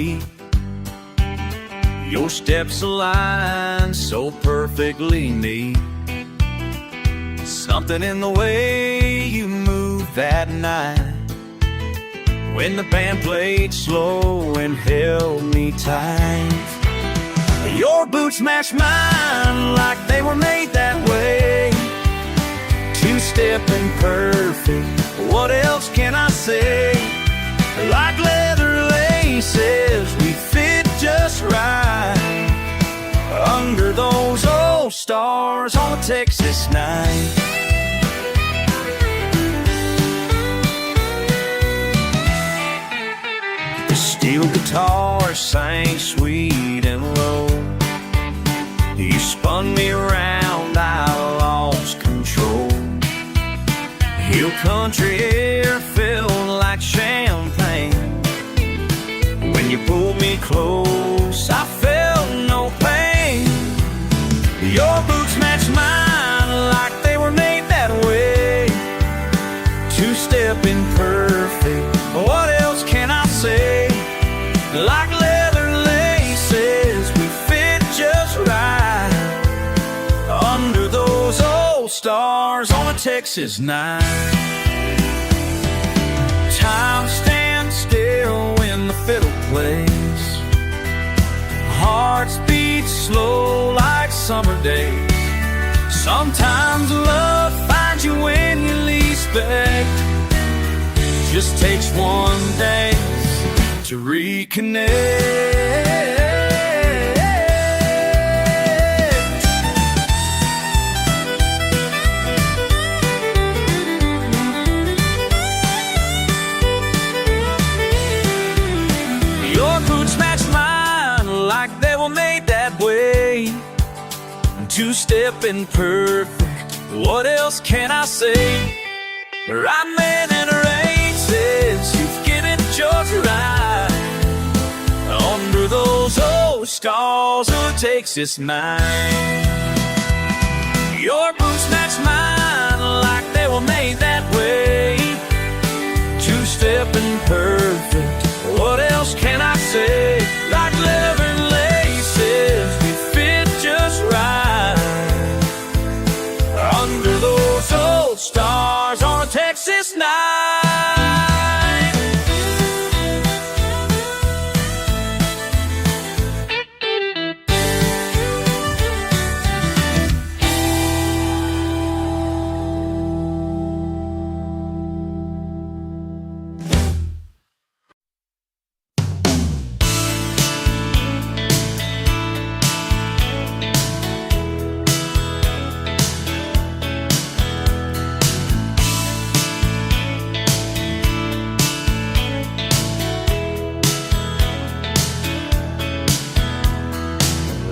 feet. Your steps align so perfectly neat. Something in the way you moved that night, when the band played slow and held me tight. Your boots match mine like they were made that way. Two-stepping perfect, what else can I say? Like leather laces, we fit just right under those old stars on a Texas night. The steel guitar sang sweet and low. You spun me around, I lost control. Hill country air felt like champagne. When you pulled me close, I felt no pain. Your boots matched mine like they were made that way. Two-stepping perfect, what else can I say? Like leather laces, we fit just right under those old stars on a Texas night. Time stands still when the fiddle plays. Hearts beat slow like summer days. Sometimes love finds you when you least expect. Just takes one day to reconnect. Your boots match mine like they were made that way. Two-stepping perfect, what else can I say? Right man in races, you've given yours right under those old stars of Texas night. Your boots match mine like they were made that way. Two-stepping perfect, what else can I say? Like leather laces, we fit just right under those old stars on a Texas night.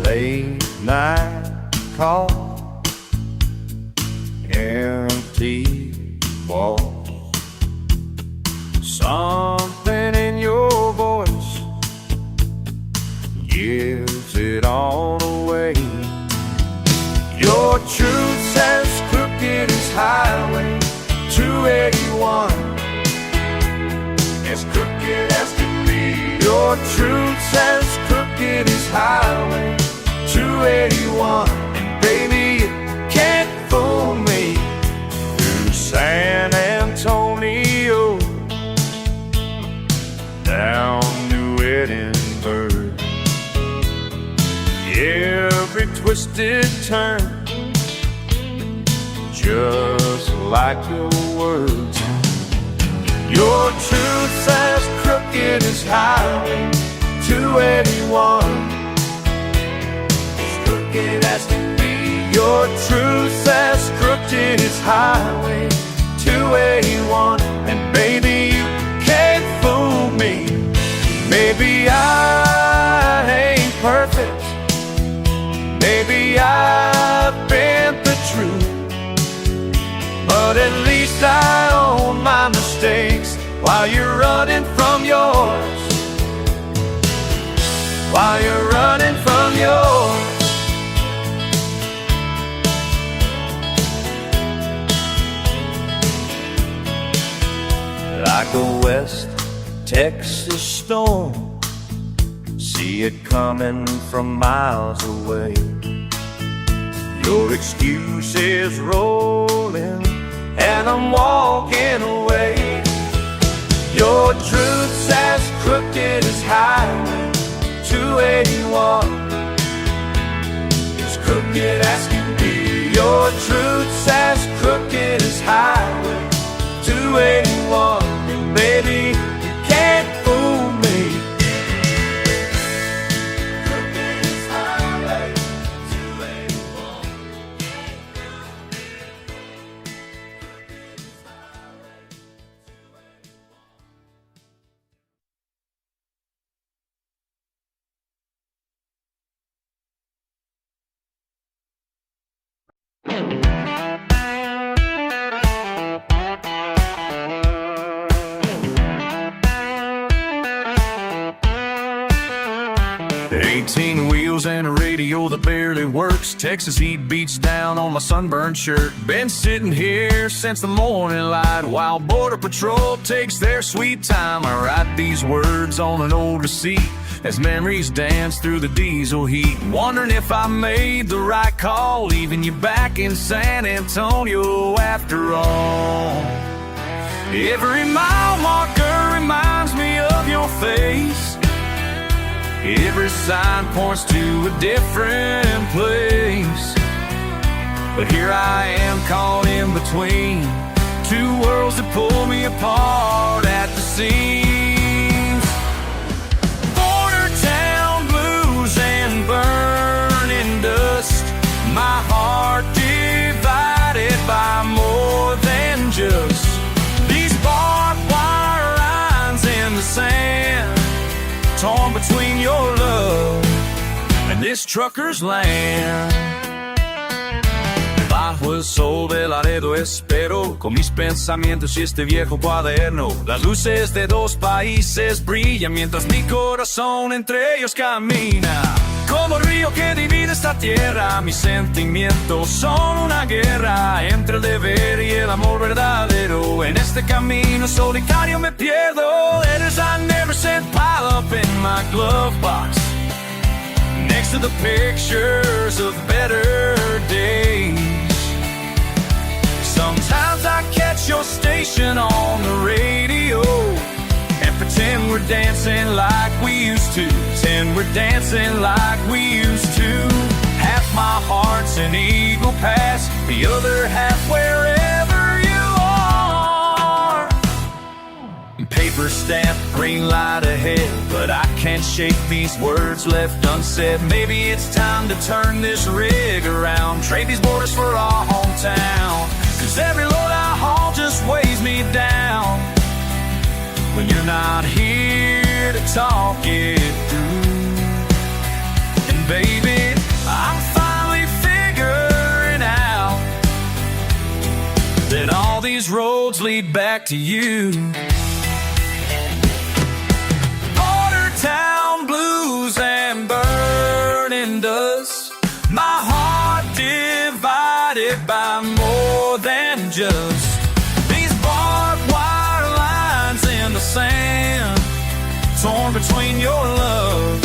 Late night call, empty walls. Something in your voice gives it all away. Your truth's as crooked as Highway 281, as crooked as can be. Your truth's as crooked as Highway 281, and baby, you can't fool me. Through San Antonio, down New Edinburgh, every twisted turn, just like your words. Your truth's as crooked as Highway 281, crooked as can be. Your truth's as crooked as Highway 281, and baby, you can't fool me. Maybe I ain't perfect, maybe I've bent the truth, but at least I own my mistakes while you're running from yours, while you're running from yours. Like a West Texas storm, see it coming from miles away. Your excuse is rolling, and I'm walking away. Your truth's as crooked as Highway 281. As crooked as can be. Your truth's as crooked as Highway 281. And baby, you can't fool me. Crooked as Highway 281. Crooked as Highway 18 wheels and a radio that barely works. Texas heat beats down on my sunburned shirt. Been sitting here since the morning light while Border Patrol takes their sweet time. I write these words on an old receipt as memories dance through the diesel heat. Wondering if I made the right call, leaving you back in San Antonio after all. Every mile marker reminds me of your face. Every sign points to a different place. But here I am caught in between two worlds that pull me apart at the seams. Border town blues and burning dust. My heart divided by more than just these barbed wire lines in the sand, torn between your love and this trucker's land. Bajo el sol de Laredo espero con mis pensamientos y este viejo cuaderno. Las luces de dos países brillan mientras mi corazón entre ellos camina. Como el río que divide esta tierra, mis sentimientos son una guerra entre el deber y el amor verdadero. En este camino solitario me pierdo. Letters I never sent pile up in my glove box, next to the pictures of better days. Sometimes I catch your station on the radio and pretend we're dancing like we used to. Pretend we're dancing like we used to. Half my heart's in Eagle Pass, the other half wherever you are. Paper stamp, green light ahead, but I can't shake these words left unsaid. Maybe it's time to turn this rig around, trade these borders for our hometown. Cause every load I haul just weighs me down when you're not here to talk it through. And baby, I'm finally figuring out that all these roads lead back to you. Border town blues and burning dust. My heart divided by more than just these barbed wire lines in the sand, torn between your love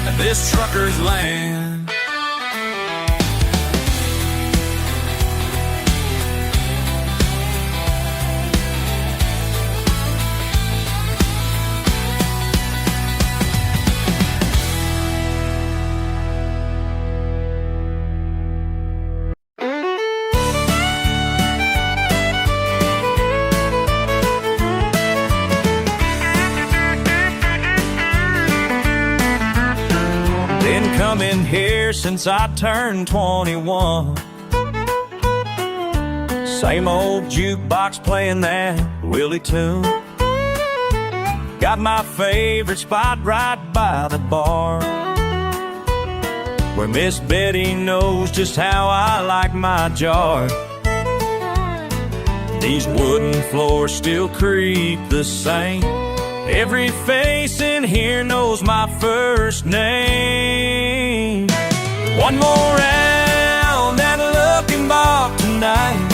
and this trucker's land. Coming here since I turned 21. Same old jukebox playing that Willie tune. Got my favorite spot right by the bar, where Miss Betty knows just how I like my jar. These wooden floors still creak the same. Every face in here knows my first name. One more round that looking box tonight,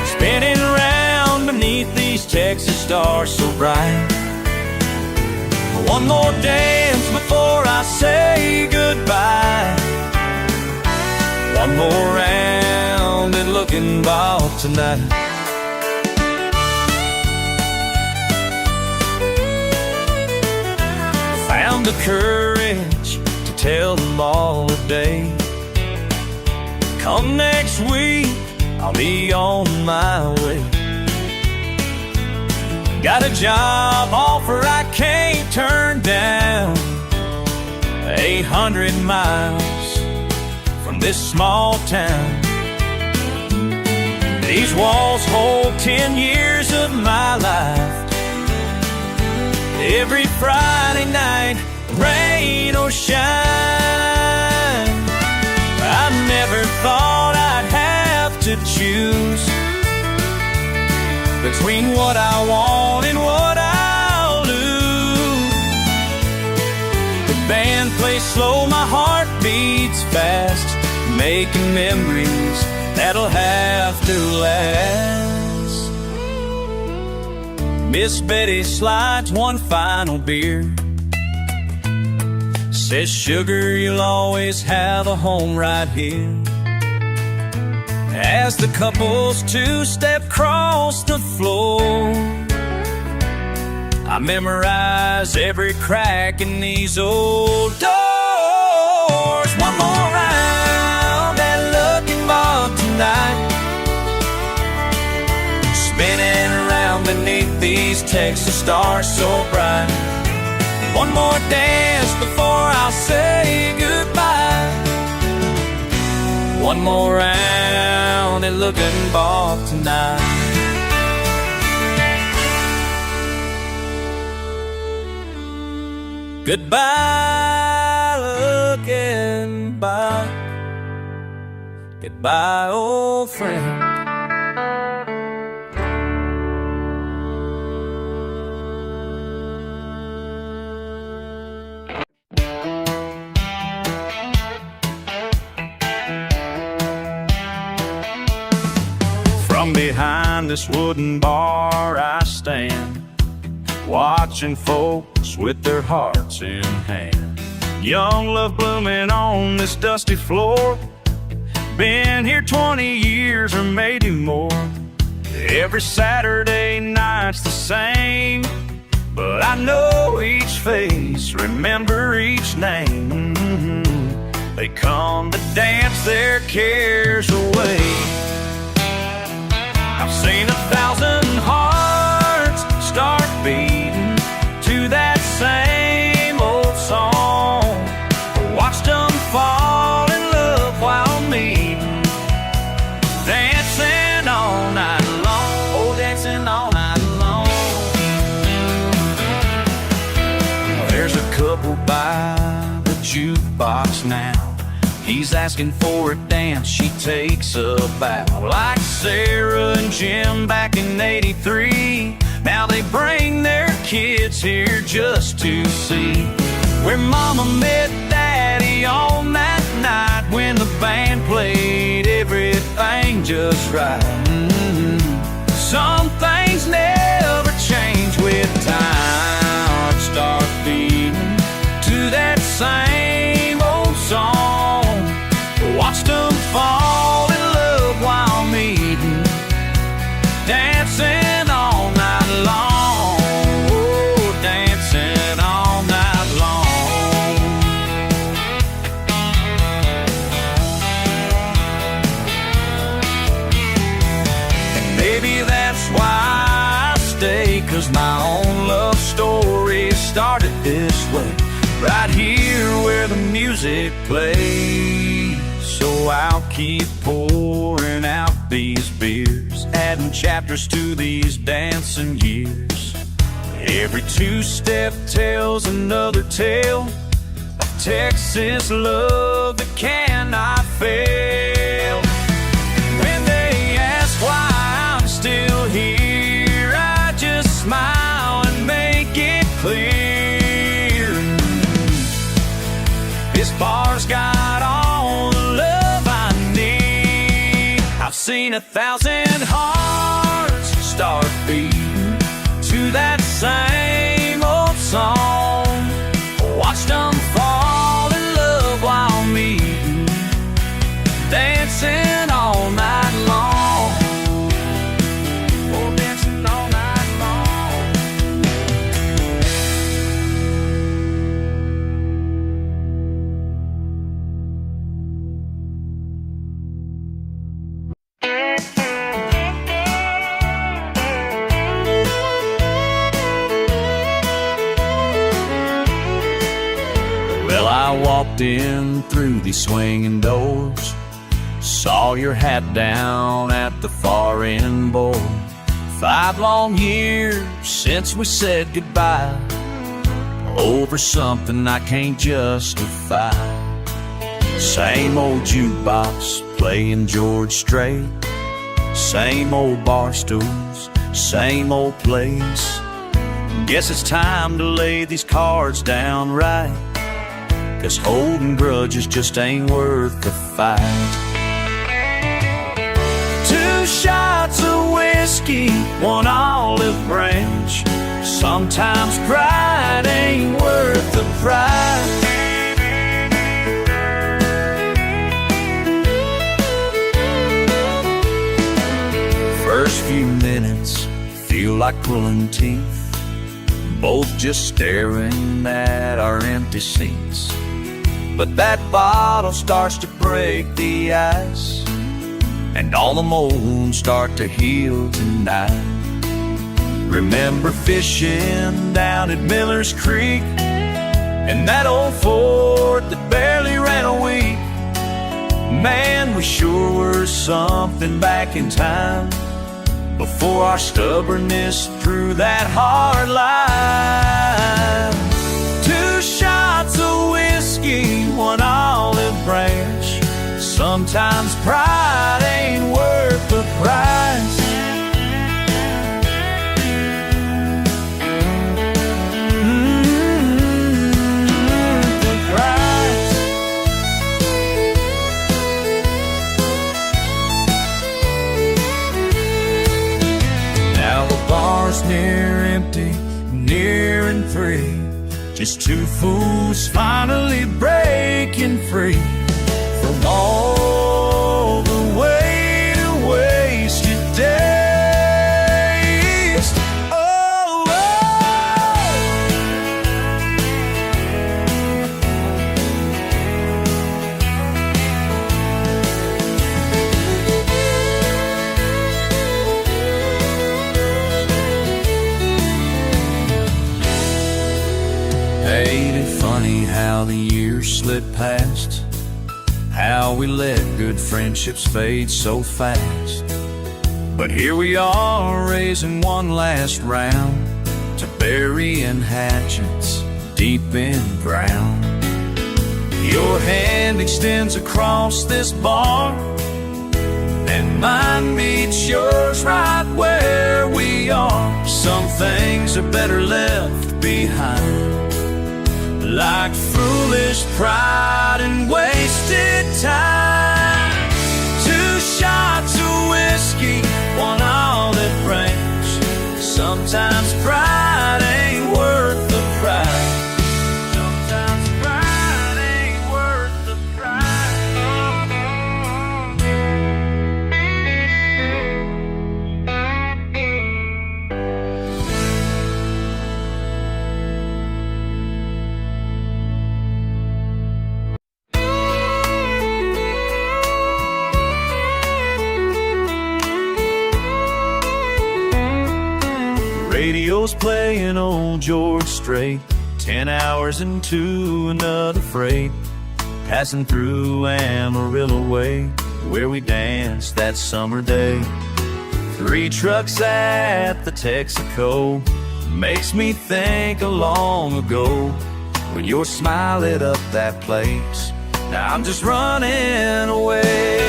spinning round beneath these Texas stars so bright. One more dance before I say goodbye. One more round at looking ball tonight. Found the courage to tell them all today. Come next week, I'll be on my way. Got a job offer I can't turn down. 800 miles from this small town. These walls hold 10 years of my life. Every Friday night, rain or shine, I never thought I'd have to choose between what I want and what I'll lose. The band plays slow, my heart beats fast, making memories that'll have to last. Miss Betty slides one final beer, says, sugar, you'll always have a home right here. As the couples two-step across the floor, I memorize every crack in these old doors. One more round at looking bar tonight, spinning around beneath these Texas stars so bright. One more dance before I'll say goodbye. One more round at looking bar tonight. Goodbye, looking bar. Goodbye, old friend. From behind this wooden bar I stand, watching folks with their hearts in hand. Young love blooming on this dusty floor. Been here 20 years or maybe more. Every Saturday night's the same, but I know each face, remember each name. They come to dance their cares away. I've seen 1,000 hearts start beating to that same old song. Watched them fall in love while meeting, dancing all night long. Oh, dancing all night long. There's a couple by the jukebox now. He's asking for a dance, she takes a bow. Like Sarah and Jim back in '83. Now they bring their kids here just to see where Mama met Daddy on that night, when the band played everything just right. Some things never change with time. Hearts start beating to that same old song. Watched them fall in love while meeting, dancing all night long. Oh, dancing all night long. And maybe that's why I stay, 'cause my own love story started this way, right here where the music plays. So I'll keep pouring out these beers, adding chapters to these dancing years. Every two-step tells another tale of Texas love that cannot fail. When they ask why I'm still here, I just smile and make it clear. This bar's got all the love I need. I've seen 1,000 hearts start beating to that same old song. Well, I walked in through these swinging doors, saw your hat down at the far end, boy. 5 long years since we said goodbye, over something I can't justify. Same old jukebox playing George Strait, same old bar stools, same old place. Guess it's time to lay these cards down right, 'cause holding grudges just ain't worth the fight. 2 shots of whiskey, 1 olive branch. Sometimes pride ain't worth the price. First few minutes feel like pulling teeth, both just staring at our empty seats. But that bottle starts to break the ice, and all the molds start to heal tonight. Remember fishing down at Miller's Creek, and that old fort that barely ran a week. Man, we sure were something back in time, before our stubbornness threw that hard line. 2 shots of whiskey, 1 olive branch. Sometimes pride ain't worth the price. The price. Now the bar's near empty, nearing free. Just 2 fools finally breaking free from all the way to wasted days. Oh, oh. Ain't it funny how the years slip past? How we let good friendships fade so fast. But here we are, raising one last round to burying hatchets deep in ground. Your hand extends across this bar, and mine meets yours right where we are. Some things are better left behind, like foolish pride and wasted time. 2 shots of whiskey, 1 olive branch. Sometimes pride ain't worth the price. Sometimes pride ain't worth the Radio's playing old George Strait, 10 hours into another freight, passing through Amarillo Way, where we danced that summer day. 3 trucks at the Texaco makes me think of long ago, when your smile lit up that place. Now I'm just running away.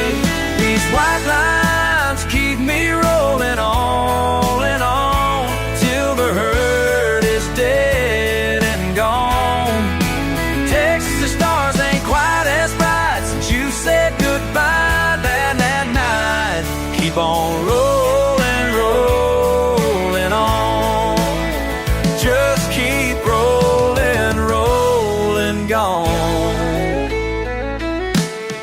These white lines keep me rolling on and on, till the hurt is dead and gone. Texas stars ain't quite as bright since you said goodbye that night. Keep on rolling, rolling on. Just keep rolling, rolling, gone.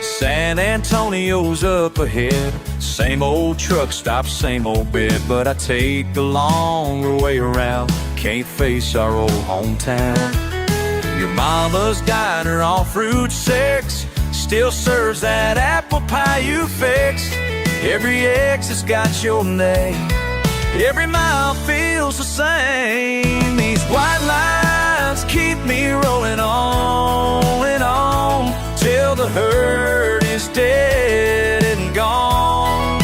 San Antonio's up ahead, same old truck stop, same old bed, but I take the longer way around. Can't face our old hometown. Your mama's got her off Route 6, still serves that apple pie you fixed. Every exit's got your name, every mile feels the same. These white lines lines keep me rolling on and on till the hurt is dead and gone.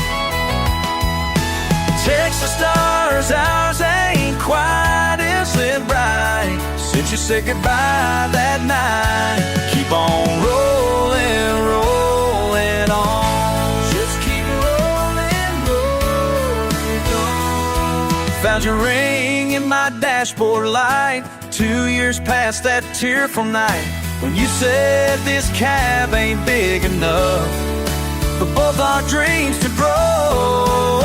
Texas stars, ours ain't quite as lit bright since you said goodbye that night. Keep on rolling, rolling on. Just keep rolling, rolling on. Found your ring in my dashboard light 2 years past that tearful night when you said this cab ain't big enough for both our dreams to grow.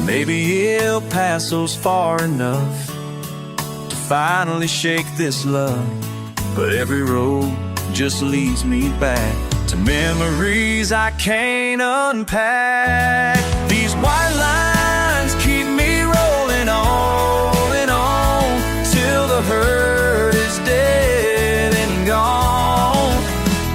Maybe El Paso's far enough to finally shake this love, but every road just leads me back to memories I can't unpack. These white lines keep me rolling on and on till the hurt is dead and gone.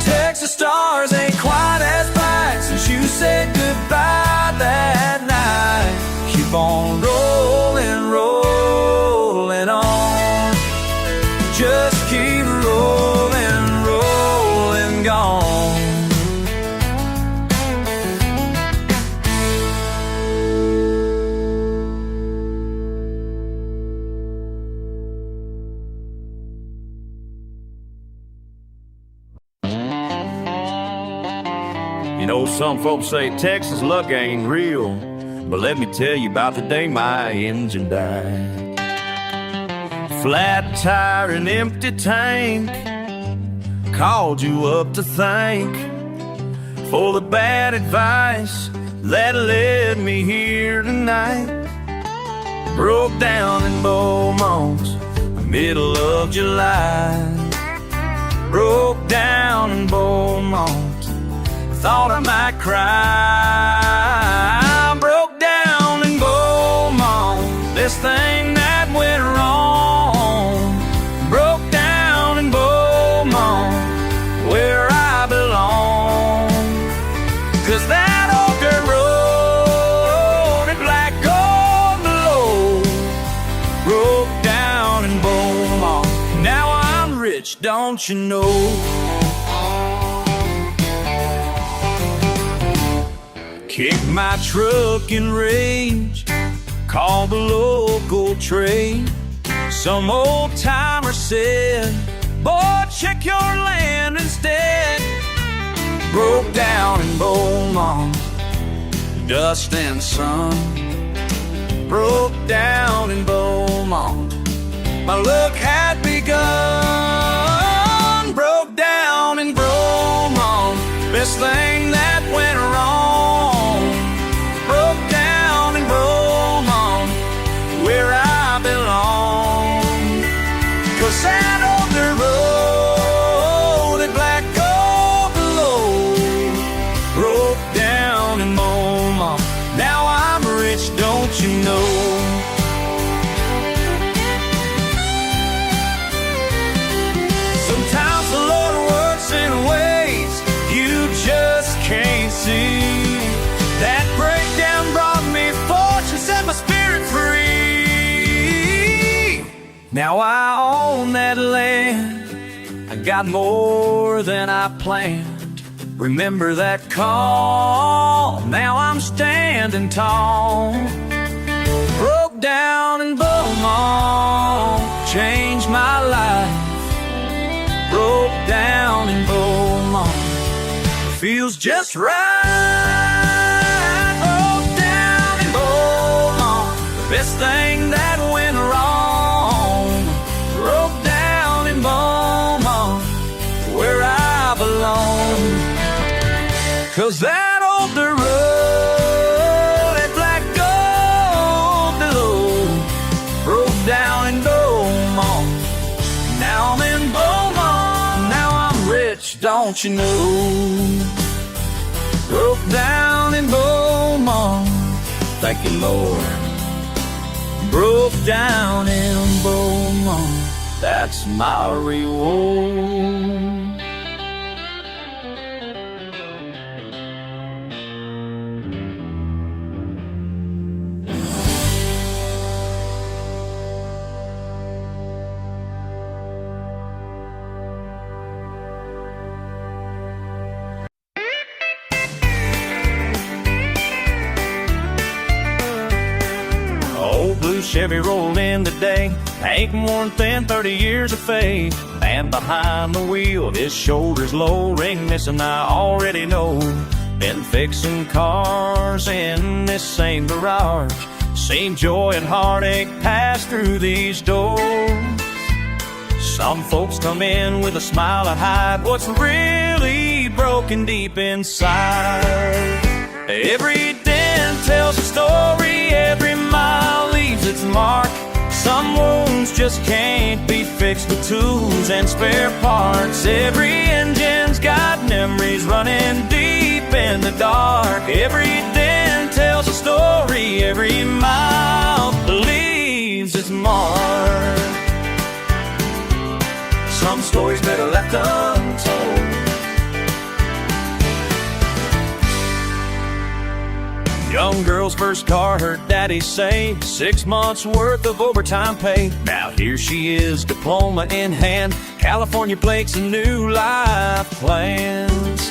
Texas stars ain't quite as bright since you said goodbye that night. Keep on rolling, rolling on. Just keep rolling, rolling gone. You know, some folks say Texas luck ain't real, but let me tell you about the day my engine died. Flat tire and empty tank, called you up to thank for the bad advice that led me here tonight. Broke down in Beaumont, middle of July. Broke down in Beaumont, thought I might cry. Broke down in Beaumont, this thing that went wrong. Broke down in Beaumont, where I belong. 'Cause that old dirt road and black gold below broke down in Beaumont. Now I'm rich, don't you know? Kicked my truck in rage, called the local trade. Some old timer said, boy, check your land instead. Broke down in Beaumont, dust and sun. Broke down in Beaumont, my luck had begun. Broke down in Beaumont, best thing that went wrong. Broke down in Beaumont, where I belong. 'Cause that old dirt road and black gold below broke down in Beaumont. Now I'm rich, don't you know? Sometimes the Lord works in ways you just can't see. That breakdown brought me fortune, set my spirit free. Now I own that land, I got more than I planned. Remember that call, now I'm standing tall. Broke down in Beaumont, changed my life. Broke down in Beaumont, feels just right. Broke down in Beaumont, best thing that went wrong. Broke down in Beaumont, where I belong. 'Cause that old dirt road and black gold below broke down in Beaumont. Now I'm in Beaumont, now I'm rich, don't you know? Broke down in Beaumont, thank you, Lord. Broke down in Beaumont. that's my reward. Old blue Chevy rolled in today, ain't more than 30 years of faith. Man behind the wheel, his shoulders low, ring missing, I already know. Been fixing cars in this same garage, seen joy and heartache pass through these doors. Some folks come in with a smile to hide what's really broken deep inside. Every dent tells a story, every mile leaves its mark. Some wounds just can't be fixed with tools and spare parts. Every engine's got memories running deep in the dark. Every dent tells a story, every mile leaves its mark. Some stories better left untold. Young girl's first car, her daddy saved 6 months worth of overtime pay. Now here she is, diploma in hand, California plates and new life plans.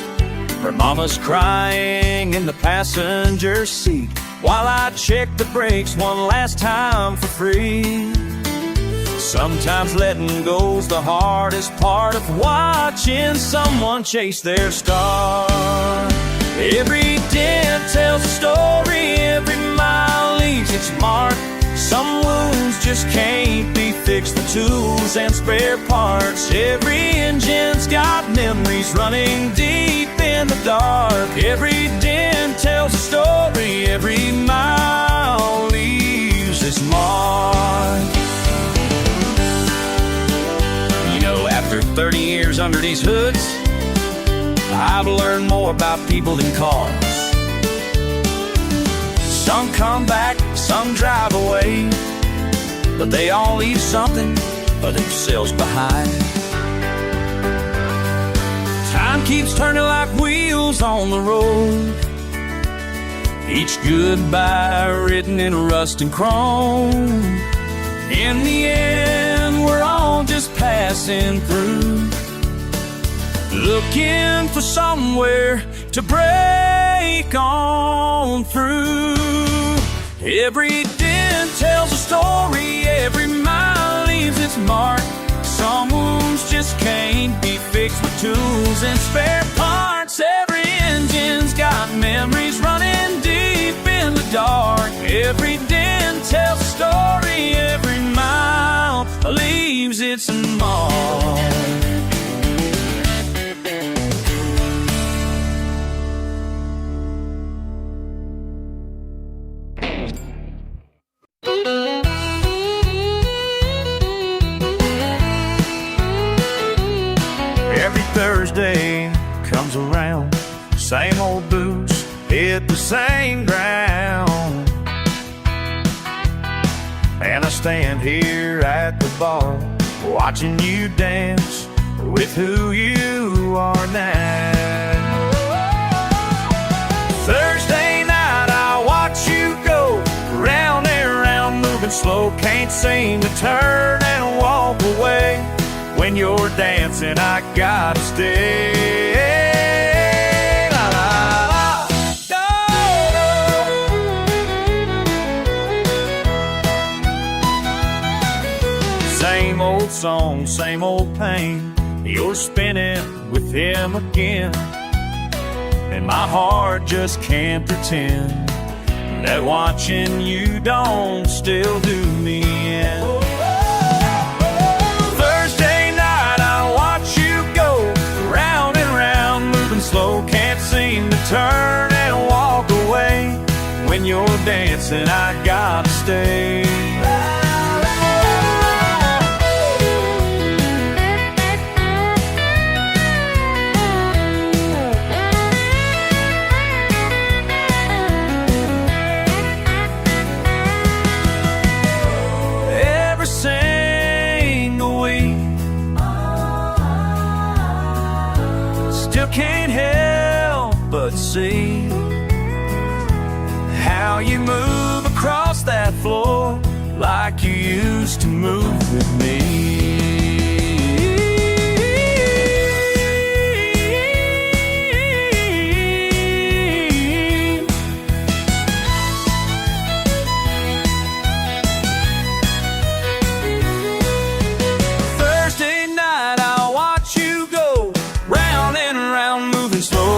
Her mama's crying in the passenger seat while I check the brakes one last time for free. Sometimes letting go's the hardest part of watching someone chase their star. Every dent tells a story, every mile leaves its mark. Some wounds just can't be fixed with tools and spare parts. Every engine's got memories running deep in the dark. Every dent tells a story, every mile leaves its mark. You know, after 30 years under these hoods, I've learned more about people than cars. Some come back, some drive away, but they all leave something for themselves behind. Time keeps turning like wheels on the road, each goodbye written in rust and chrome. In the end, we're all just passing through, looking for somewhere to break on through. Every dent tells a story, every mile leaves its mark. Some wounds just can't be fixed with tools and spare parts. Every engine's got memories running deep in the dark. Every dent tells a story, every mile leaves its mark. Every Thursday comes around, same old boots hit the same ground, and I stand here at the bar watching you dance with who you are now. Thursday night I watch you go round and round, moving slow, can't seem to turn and walk away. When you're dancing, I gotta stay. La, la, la. Same old song, same old pain. You're spinning with him again, and my heart just can't pretend that watching you don't still do me in. Slow, can't seem to turn and walk away. When you're dancing, I gotta stay. Every single week but see how you move across that floor like you used to move with me.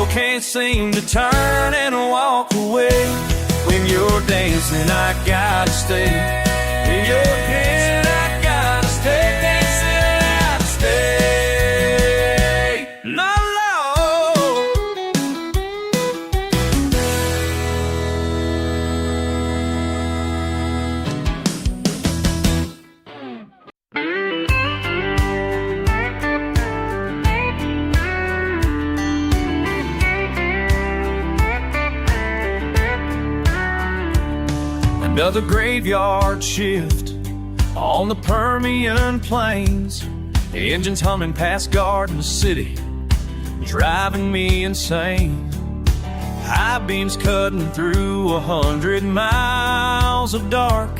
Can't seem to turn and walk away. When you're dancing, I gotta stay. When you're dancing, I gotta stay. Dancing, I gotta stay. La la. Another graveyard shift on the Permian plains. The engines humming past Garden City, driving me insane. High beams cutting through 100 miles of dark.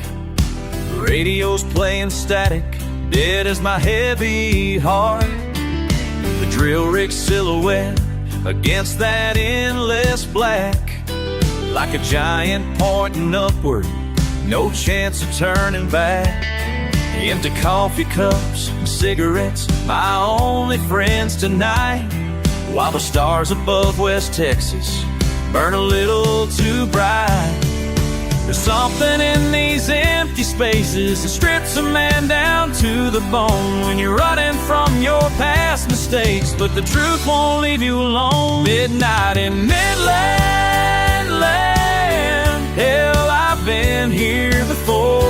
Radio's playing static, dead as my heavy heart. The drill rig silhouette against that endless black, like a giant pointing upward, no chance of turning back. Empty coffee cups and cigarettes, my only friends tonight, while the stars above West Texas burn a little too bright. There's something in these empty spaces that strips a man down to the bone when you're running from your past mistakes, but the truth won't leave you alone. Midnight in Midland land, hell, I've been here before.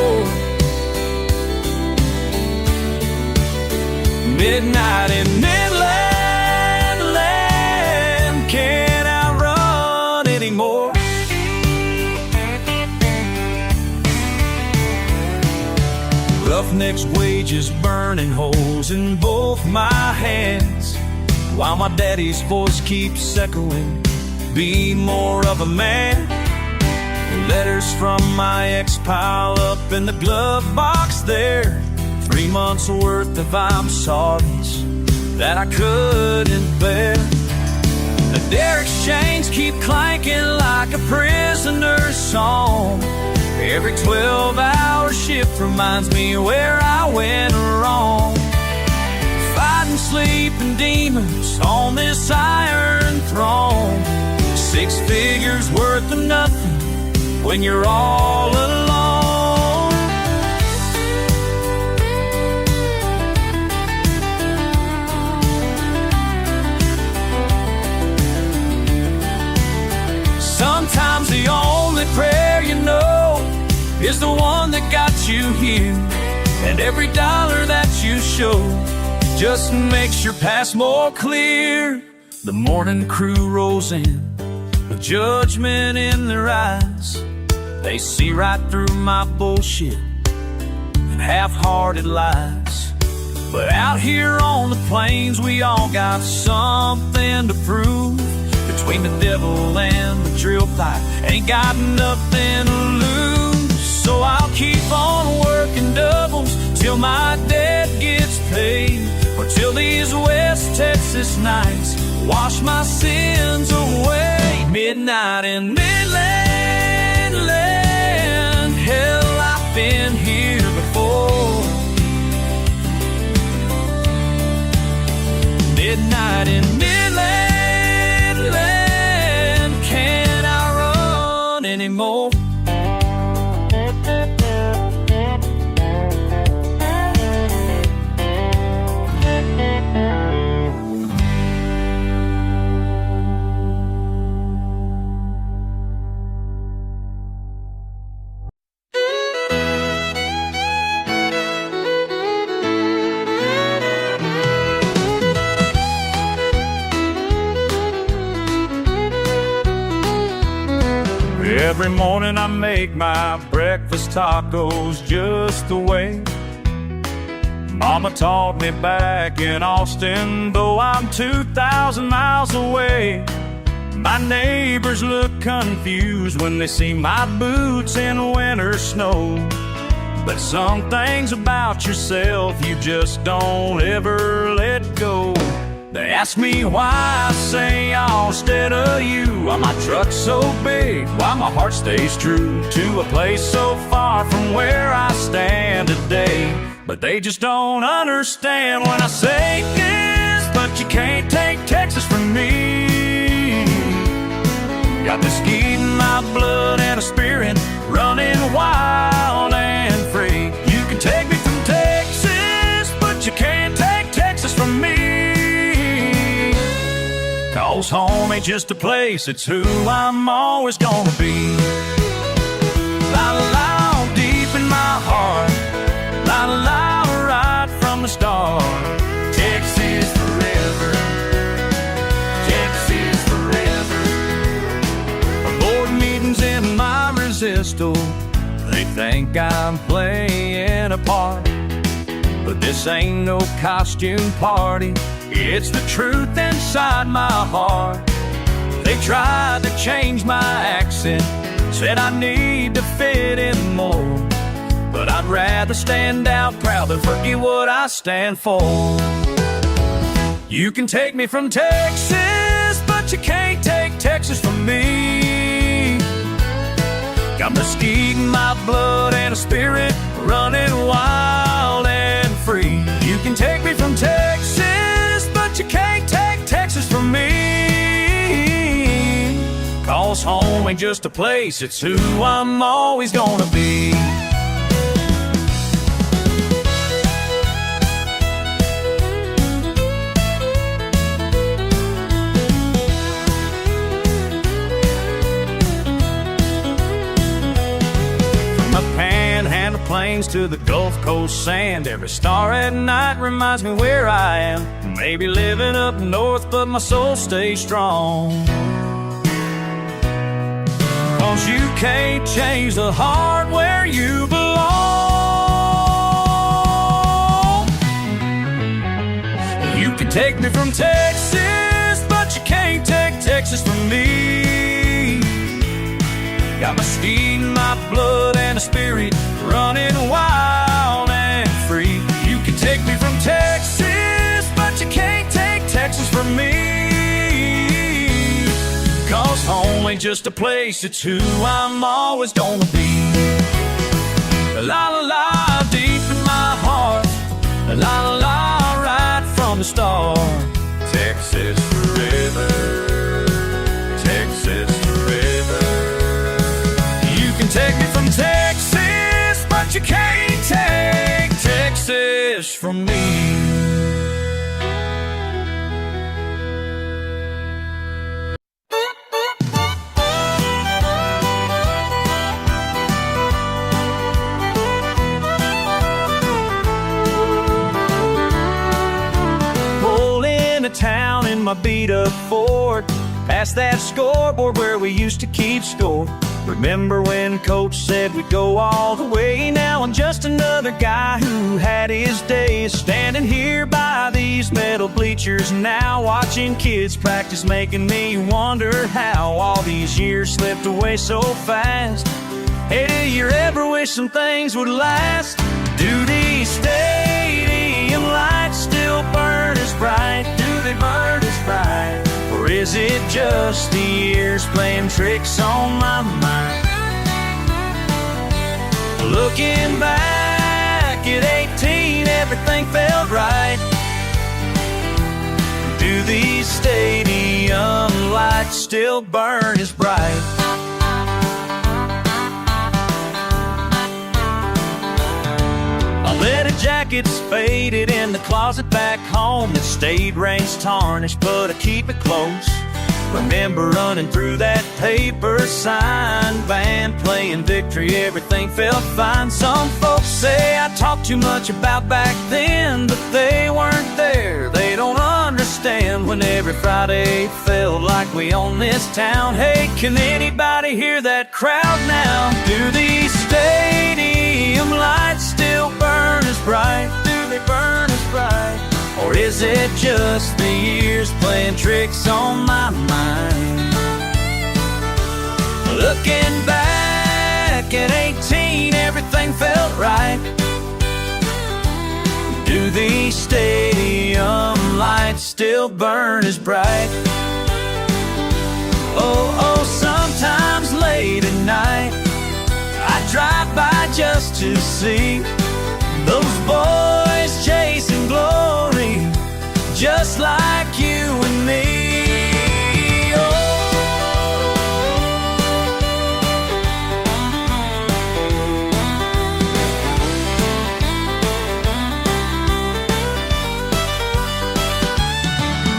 Midnight in Midland land, can't outrun anymore. Roughnecks wages burning holes in both my hands, while my daddy's voice keeps echoing, be more of a man. Letters from my ex pile up in the glove box there, 3 months worth of I'm sorry's that I couldn't bear. The derrick chains keep clanking like a prisoner's song. Every 12-hour shift reminds me where I went wrong. Fighting sleeping demons on this iron throne. 6 figures worth of nothing when you're all alone. Sometimes the only prayer you know is the one that got you here, and every dollar that you show just makes your past more clear. The morning crew rolls in with judgment in their eyes. They see right through my bullshit and half-hearted lies. But out here on the plains, we all got something to prove. Between the devil and the drill pipe, ain't got nothing to lose. So I'll keep on working doubles till my debt gets paid, or till these West Texas nights wash my sins away. Midnight in Midland land, hell, I've been here before. Midnight in Midland land, can't outrun anymore. Every morning I make my breakfast tacos just the way Mama taught me back in Austin, though I'm 2,000 miles away. My neighbors look confused when they see my boots in winter snow. But some things about yourself you just don't ever let go. They ask me why I say y'all instead of you. Why my truck's so big, why my heart stays true to a place so far from where I stand today. But they just don't understand when I say this, but you can't take Texas from me. Got this heat in my blood and a spirit running wild and free. You can take me from Texas, but you can't take Texas from me. 'Cause home ain't just a place, it's who I'm always gonna be. La la la, deep in my heart. La la la, right from the start. Texas forever. Texas forever. Board meetings in my resistor, they think I'm playing a part. But this ain't no costume party, it's the truth inside my heart. They tried to change my accent, said I need to fit in more. But I'd rather stand out proud than forget what I stand for. You can take me from Texas, but you can't take Texas from me. Got mesquite in my blood and a spirit running wild and free. You can take me from Texas, but you can't take Texas from me. 'Cause home ain't just a place, it's who I'm always gonna be. Plains to the Gulf Coast sand, every star at night reminds me where I am. Maybe living up north, but my soul stays strong. 'Cause you can't change the heart where you belong. You can take me from Texas, but you can't take Texas from me. Got my steed in my blood and a spirit running wild and free. You can take me from Texas, but you can't take Texas from me. 'Cause home ain't just a place, it's who I'm always gonna be. La la la, deep in my heart. La la la, right from the start. Texas forever. Texas forever. You can take me from Texas, but you can't take Texas from me. Pull into town in my beat-up Ford, past that scoreboard where we used to keep score. Remember when Coach said we'd go all the way? Now I'm just another guy who had his days, standing here by these metal bleachers now, watching kids practice, making me wonder how all these years slipped away so fast. Hey, do you ever wish some things would last? Do these stadium lights still burn as bright? Do they burn as bright? Or is it just the years playing tricks on my mind? Looking back at 18, everything felt right. Do these stadium lights still burn as bright? My leather jacket's faded in the closet back home. The state rain's tarnished, but I keep it close. Remember running through that paper sign, band playing Victory, everything felt fine. Some folks say I talk too much about back then, but they weren't there. They don't understand when every Friday felt like we own this town. Hey, can anybody hear that crowd now? Do these stadium lights still burn as bright? Do they burn as bright? Or is it just the years playing tricks on my mind? Looking back at 18, everything felt right. Do these stadium lights still burn as bright? Oh, sometimes late at night I drive by just to see those boys chasing glory, just like you and me.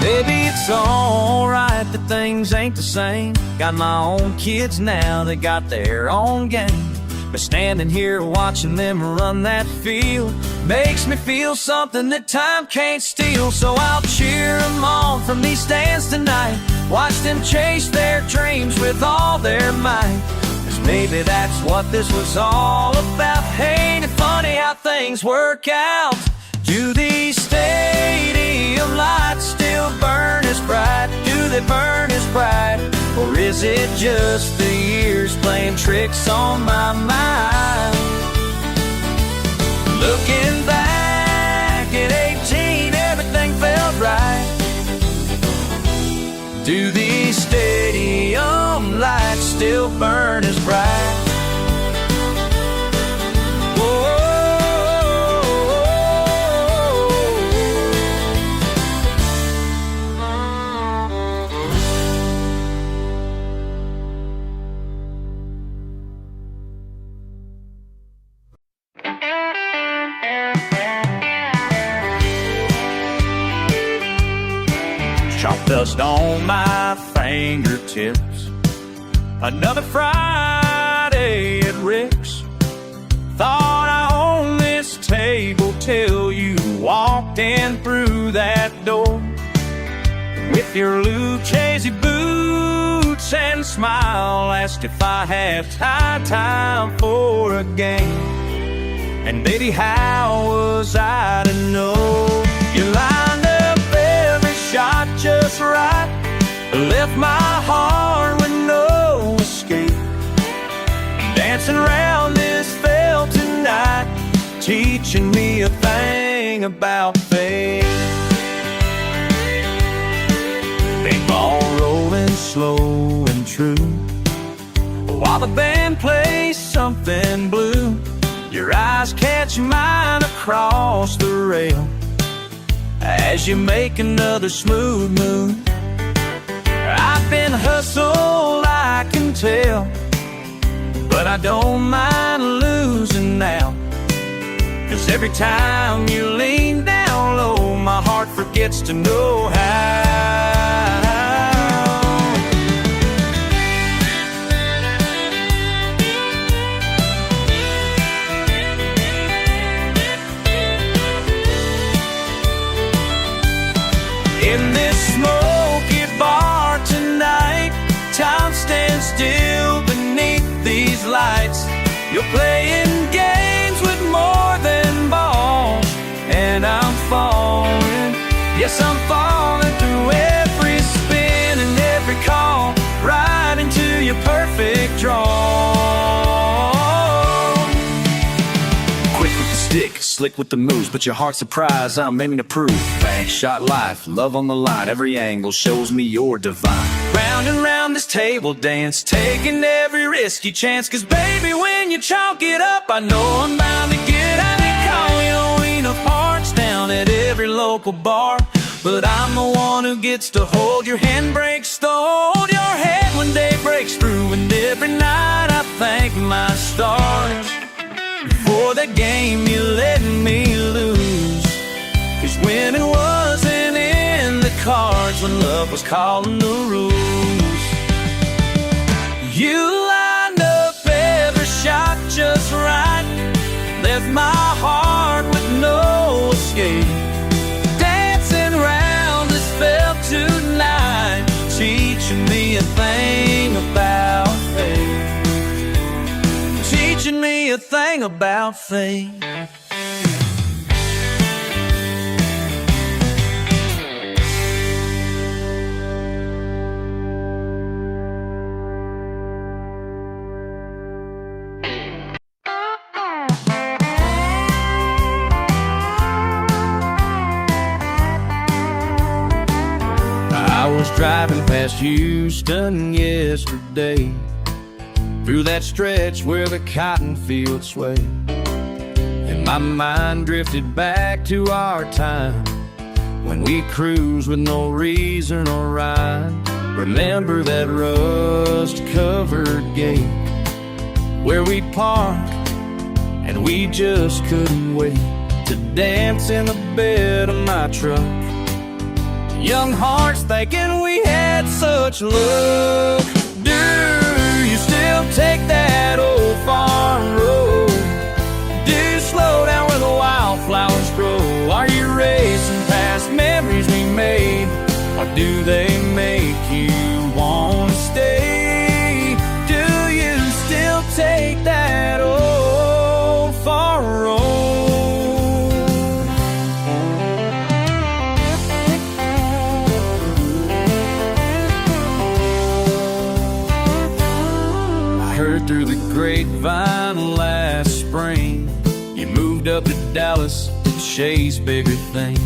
Maybe it's alright that things ain't the same. Got my own kids now, they got their own game. But standing here watching them run that field makes me feel something that time can't steal. So I'll cheer them on from these stands tonight, watch them chase their dreams with all their might. 'Cause maybe that's what this was all about. Ain't it funny how things work out? Do these stadium lights still burn as bright? Do they burn as bright? Or is it just the years playing tricks on my mind? Looking back at 18, everything felt right. Do these stadium lights still burn as bright? Chalk dust on my fingertips. Another Friday at Rick's. Thought I owned this table till you walked in through that door. With your Lucchese boots and smile, asked if I had time for a game. And baby, how was I to know? You lined up every shot just right, left my heart with no escape. Dancing around this field tonight, teaching me a thing about faith. Big ball rolling slow and true, while the band plays something blue. Your eyes catch mine across the rail as you make another smooth move. I've been hustled, I can tell, but I don't mind losing now. 'Cause every time you lean down low, my heart forgets to know how. In this smoky bar tonight, time stands still beneath these lights. You're playing games with more than balls, and I'm falling. Yes, I'm falling through every spin and every call, right into your perfect draw. Quick with the stick, slick with the moves, but your heart's a prize I'm aiming to prove. Bank shot life, love on the line, every angle shows me you're divine. Round and round this table dance, taking every risky chance. 'Cause baby, when you chalk it up, I know I'm bound to get out and call. You don't need enough hearts down at every local bar, but I'm the one who gets to hold your handbrakes, to hold your head when day breaks through. And every night I thank my stars for the game you let me lose. 'Cause winning wasn't in the cards when love was calling the rules. You lined up every shot just right, left my heart with no escape. Dancing round this felt tonight, teaching me a thing about faith. Teaching me a thing about faith. driving past Houston yesterday, through that stretch where the cotton fields sway, and my mind drifted back to our time when we cruised with no reason or rhyme. Remember that rust-covered gate where we parked and we just couldn't wait to dance in the bed of my truck. Young hearts thinking we had such luck. Do you still take that old farm road? Do you slow down where the wildflowers grow? Are you racing past memories we made, or do they make you want to stay? Do you still take that old farm road? Through the grapevine last spring, you moved up to Dallas to chase bigger things.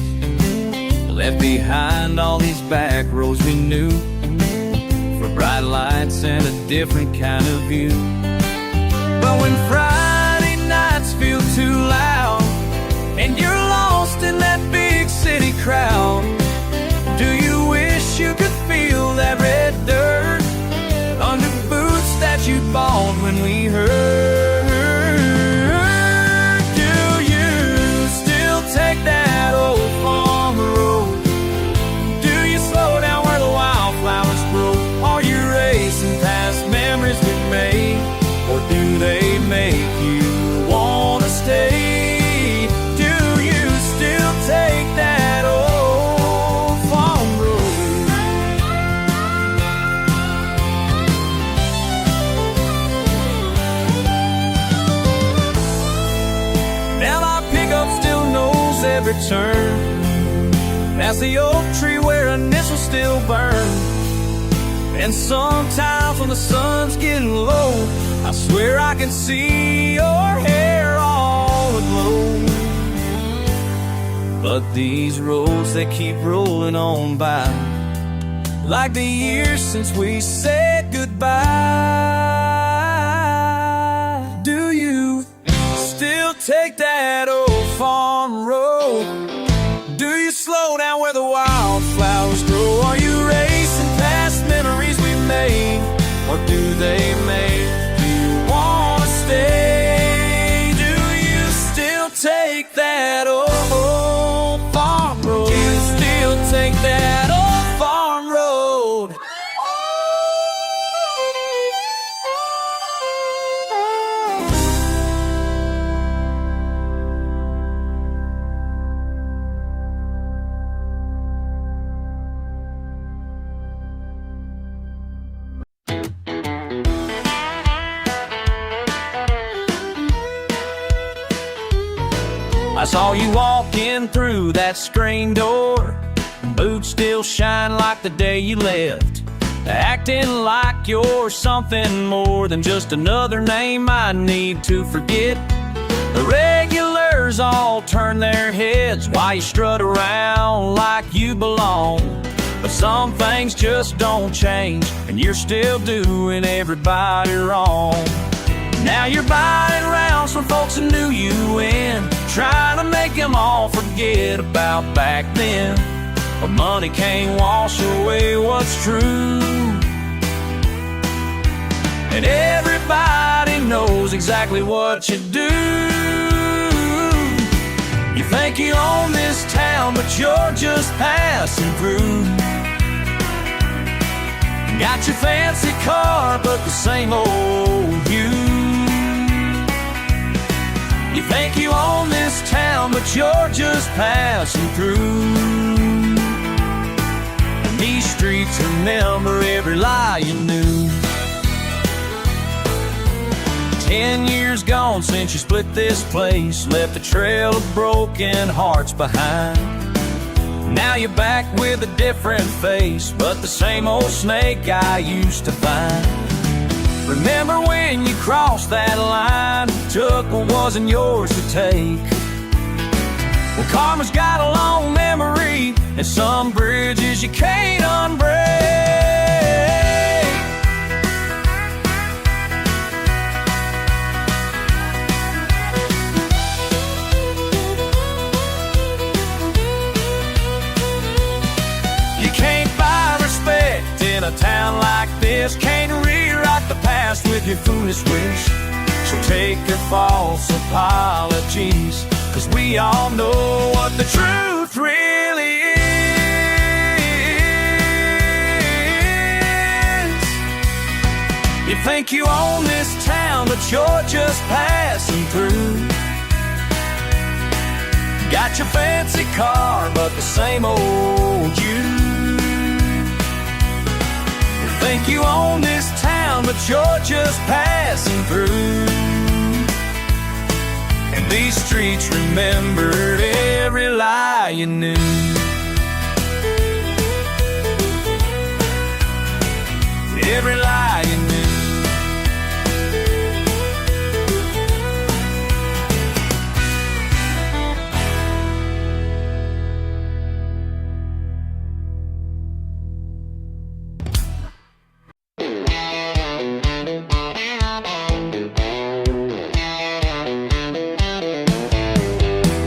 Left behind all these back roads we knew, for bright lights and a different kind of view. But when Friday nights feel too loud and you're lost in that big city crowd, do you wish you could feel that red dirt under boots that you bought when we heard? Do you still take that old farm road? Do you slow down where the wildflowers grow? Are you racing past memories we made, or do they make you wanna stay? Do you still take that old farm road? Now my pickup still knows every turn, past the oak tree where initials still burn. And sometimes when the sun's getting low, I swear I can see your hair all aglow. But these roads, they keep rolling on by, like the years since we said goodbye. Do you still take that old farm road? Do you slow down where the wildflowers grow? Are you racing past memories we made, or do they make you wanna stay? Do you still take that old farm road? Do you still take that old farm road? I saw you walking through that screen door, boots still shine like the day you left, acting like you're something more than just another name I need to forget. The regulars all turn their heads while you strut around like you belong, but some things just don't change, and you're still doing everybody wrong. Now you're buying rounds from folks who knew you in, trying to make them all forget about back then. But money can't wash away what's true, and everybody knows exactly what you do. You think you own this town, but you're just passing through. Got your fancy car, but the same old you. You think you own this town, but you're just passing through. And these streets remember every lie you knew. 10 years gone since you split this place, left a trail of broken hearts behind. Now you're back with a different face, but the same old snake I used to find. Remember when you crossed that line, took what wasn't yours to take? Well, karma's got a long memory, and some bridges you can't unbreak. You can't buy respect in a town like this, can't rewrite the past with your foolish wish. So take your false apologies, 'cause we all know what the truth really is. You think you own this town, but you're just passing through. Got your fancy car, but the same old you. You think you own this town, but you're just passing through. And these streets remembered every lie you knew. Every lie you knew.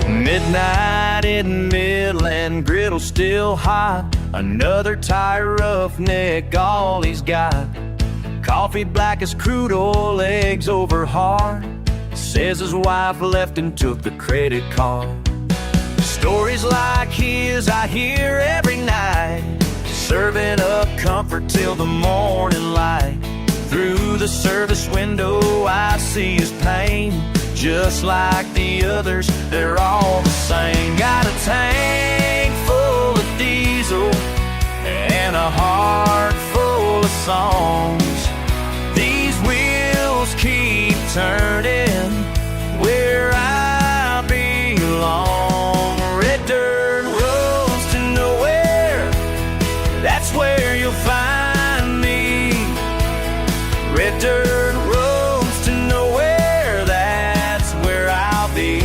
Midnight in Midland, griddle still hot. Another tired roughneck, all he's got. Coffee black as crude oil, eggs over hard. Says his wife left and took the credit card. Stories like his I hear every night, serving up comfort till the morning light. Through the service window I see his pain. Just like the others, they're all the same. Got a tank full of diesel and a heart full of songs. These wheels keep turning where I belong. Red dirt roads to nowhere, that's where you'll find me. Red dirt roads to nowhere, that's where I'll be.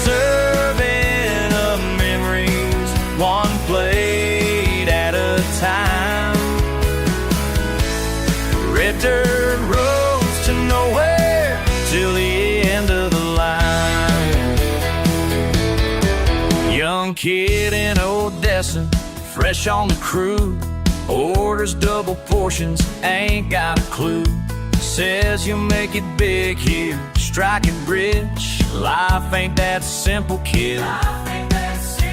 Serving up memories, one plate at a time. Red dirt roads to nowhere, till the end of the line. Young kid in Odessa, fresh on the crew, orders double portions, ain't got a clue. Says you make it big here, strike it rich. Life ain't that simple, kid.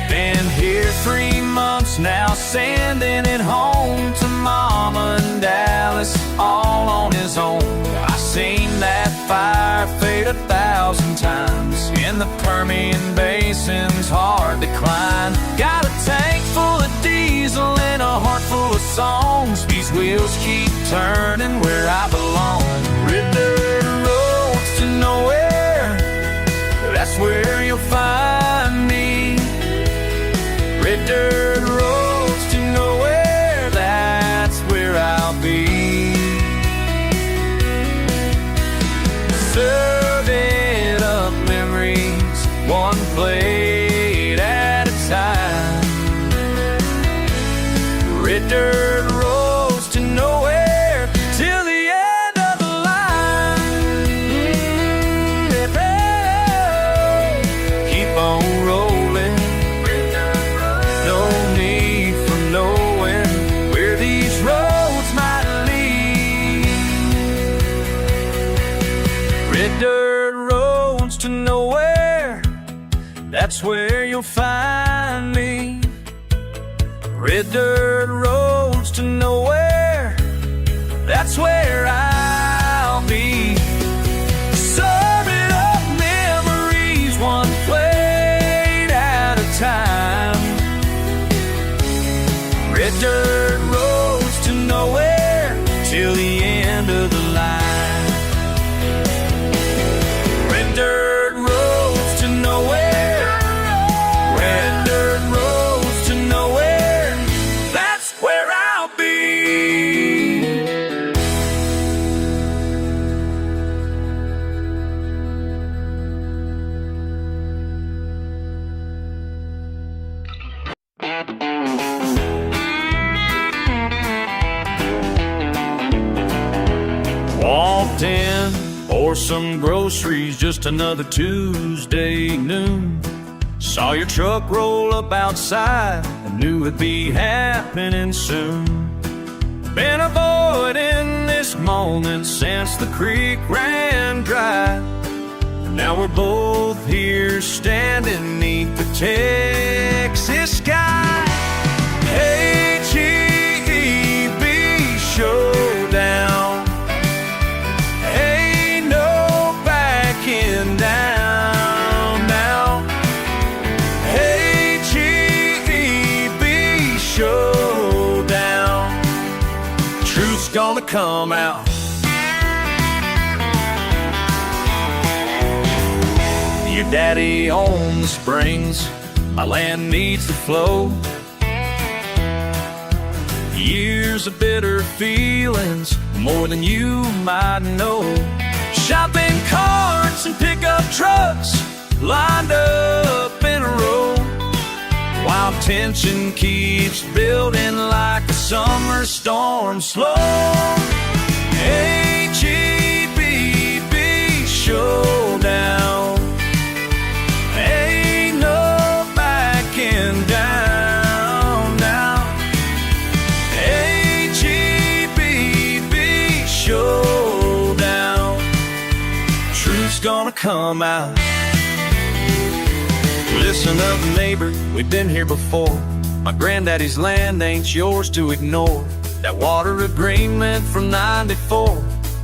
Been here 3 months now, sending it home to mama in Dallas, all on his own. I seen that fire fade 1,000 times. In the Permian Basin's hard to climb. Got a tank full of diesel and a heart full of songs. These wheels keep turning where I belong. Red dirt roads to nowhere, that's where you'll find me. Red dirt roads to nowhere, that's where I'll be. Serving up memories, one plate at a time. Red dirt roads to nowhere, till the end of the line. Keep on rolling, no need for knowing where these roads might lead. Red dirt roads to nowhere, that's where you'll find me. Red dirt roads to nowhere, that's where I'll be. Serving up memories, one plate at a time. Red dirt roads to nowhere, till the end of the line. Red dirt roads to nowhere, red dirt roads to nowhere, that's where I'll be. stopped in for some groceries just another Tuesday noon. Saw your truck roll up outside, I knew it'd be happening soon. Been avoiding this moment since the creek ran dry. Now we're both here standing neath the Texas sky. H-E-B showdown. Ain't no backing down now. H-E-B showdown. Truth's gonna come out. Your daddy owns the springs, my land needs the flow. Years of bitter feelings, more than you might know. Shopping carts and pickup trucks lined up in a row, while tension keeps building like a summer storm slow. H-E-B-B showdown. Ain't no backing down now. H-E-B-B showdown. Truth's gonna come out. Listen up, neighbor, we've been here before. My granddaddy's land ain't yours to ignore. That water agreement from '94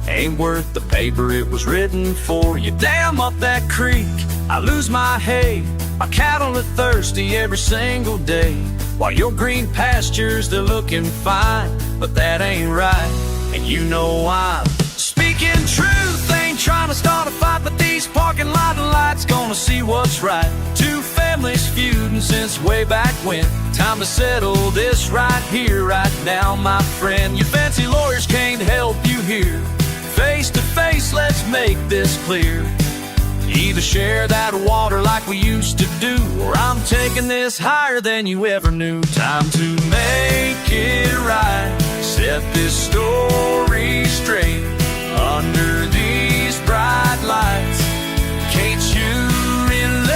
ain't worth the paper it was written for. You dam up that creek, I lose my hay. My cattle are thirsty every single day, while your green pastures, they're looking fine. But that ain't right, and you know I'm speaking truth. Ain't trying to start a fight, but these parking lot lights gonna see what's right. Two families feuding since way back when. Time to settle this right here, right now, my friend. Your fancy lawyers can't help you here. Face to face, let's make this clear. Either share that water like we used to do, or I'm taking this higher than you ever knew. Time to make it right, set this story straight. Under these bright lights, can't you relate?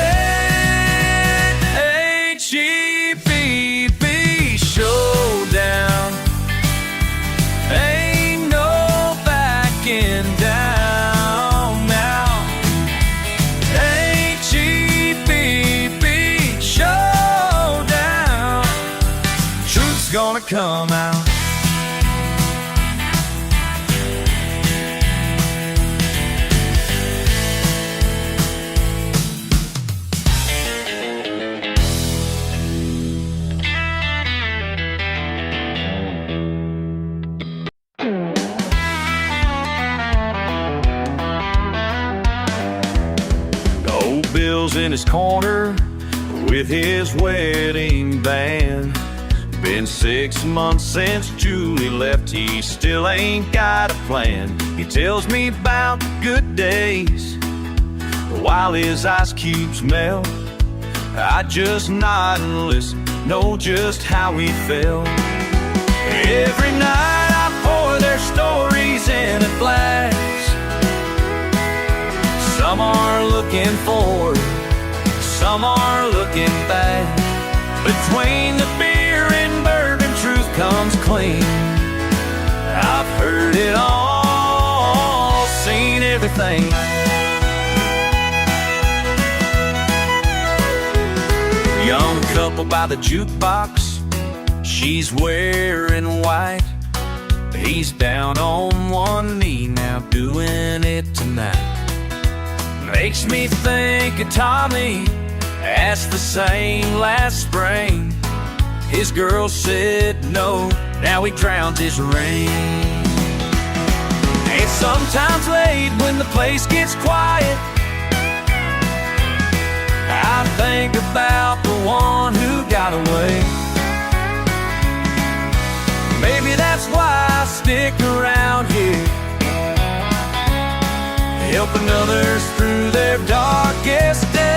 H-E-B-B showdown. Ain't no backing down now. H-E-B-B showdown. Truth's gonna come out. Bill's in his corner with his wedding band. Been 6 months since Julie left, he still ain't got a plan. He tells me about good days while his ice cubes melt. I just nod and listen, know just how he felt. Every night I pour their stories in a glass. Some are looking forward, some are looking back. Between the beer and bourbon, truth comes clean. I've heard it all, seen everything. Young couple by the jukebox, she's wearing white. He's down on one knee now, doing it tonight. Makes me think of Tommy, asked the same last spring. His girl said no, now he drowns his rain. And sometimes late when the place gets quiet, I think about the one who got away. Maybe that's why I stick around here, helping others through their darkest days.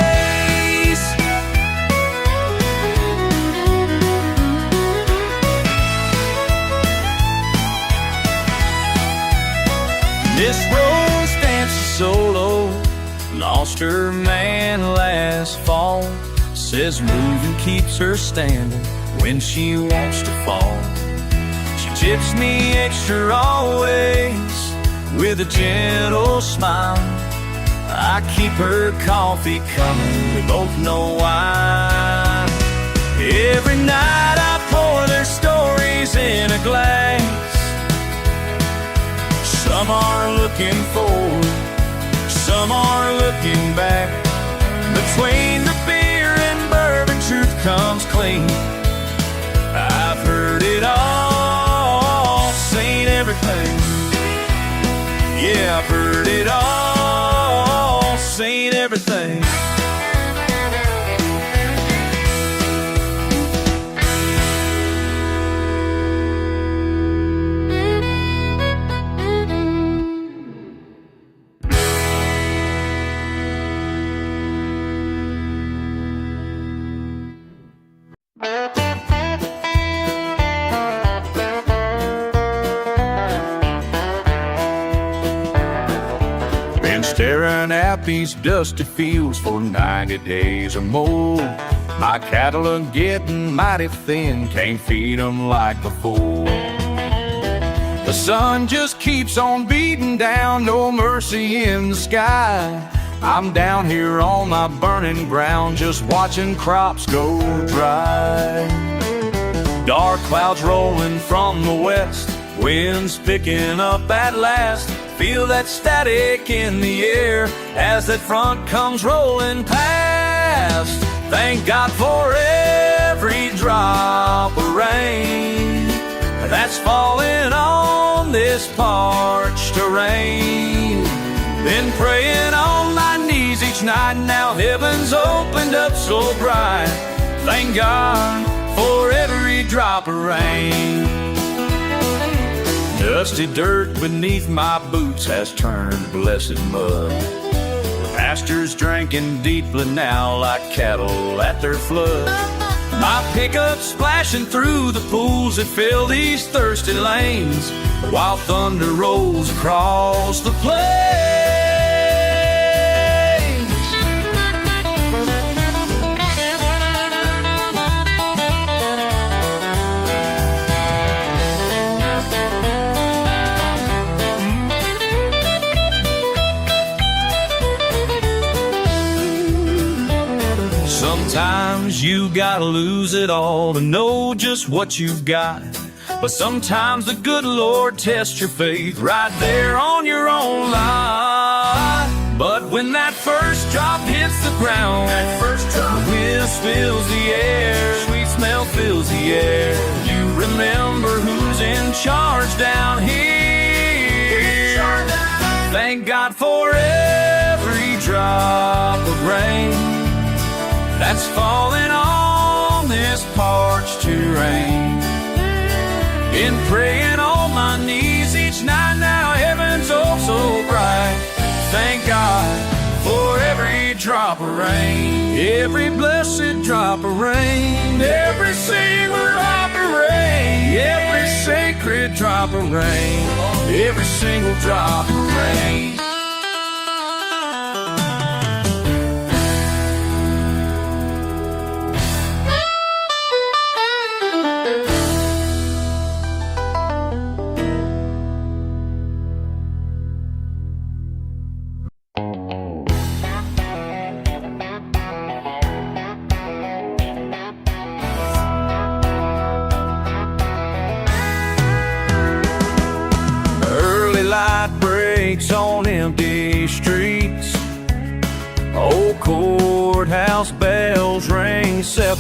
This road lost her man last fall. Says moving keeps her standing when she wants to fall. She tips me extra always with a gentle smile. I keep her coffee coming, we both know why. Every night I pour their stories in a glass. Some are looking forward, some are looking back. Between the beer and bourbon, truth comes clean. I've heard it all, seen everything. Yeah, I've heard it all, seen everything. Staring at these dusty fields for 90 days or more. My cattle are getting mighty thin, can't feed them like before. The sun just keeps on beating down, no mercy in the sky. I'm down here on my burning ground, just watching crops go dry. Dark clouds rolling from the west, wind's picking up at last. Feel that static in the air as that front comes rolling past. Thank God for every drop of rain that's falling on this parched terrain. Been praying on my knees each night, now heaven's opened up so bright. Thank God for every drop of rain. Dusty dirt beneath my boots has turned blessed mud. Pastures drinking deeply now like cattle at their flood. My pickup splashing through the pools that fill these thirsty lanes, while thunder rolls across the plains. Sometimes you gotta lose it all to know just what you've got. But sometimes the good Lord tests your faith right there on your own lot. But when that first drop hits the ground, that first drop, the mist fills the air, sweet smell fills the air, you remember who's in charge down here. Thank God for every drop of rain that's falling on this parched terrain. Been praying on my knees each night, now heaven's oh so bright. Thank God for every drop of rain, every blessed drop of rain, every single drop of rain, every sacred drop of rain, every single drop of rain. On empty streets, old courthouse bells ring 7.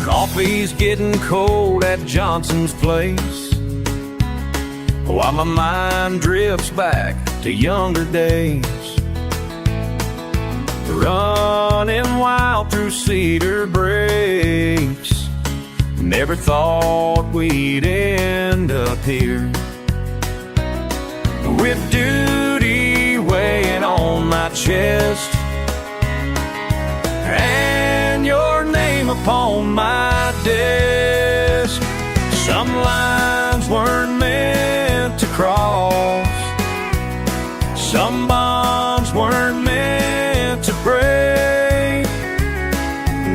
Coffee's getting cold at Johnson's place, while my mind drifts back to younger days, running wild through cedar breaks. Never thought we'd end up here, with duty weighing on my chest and your name upon my desk. Some lines weren't meant to cross, Some bonds weren't meant to break.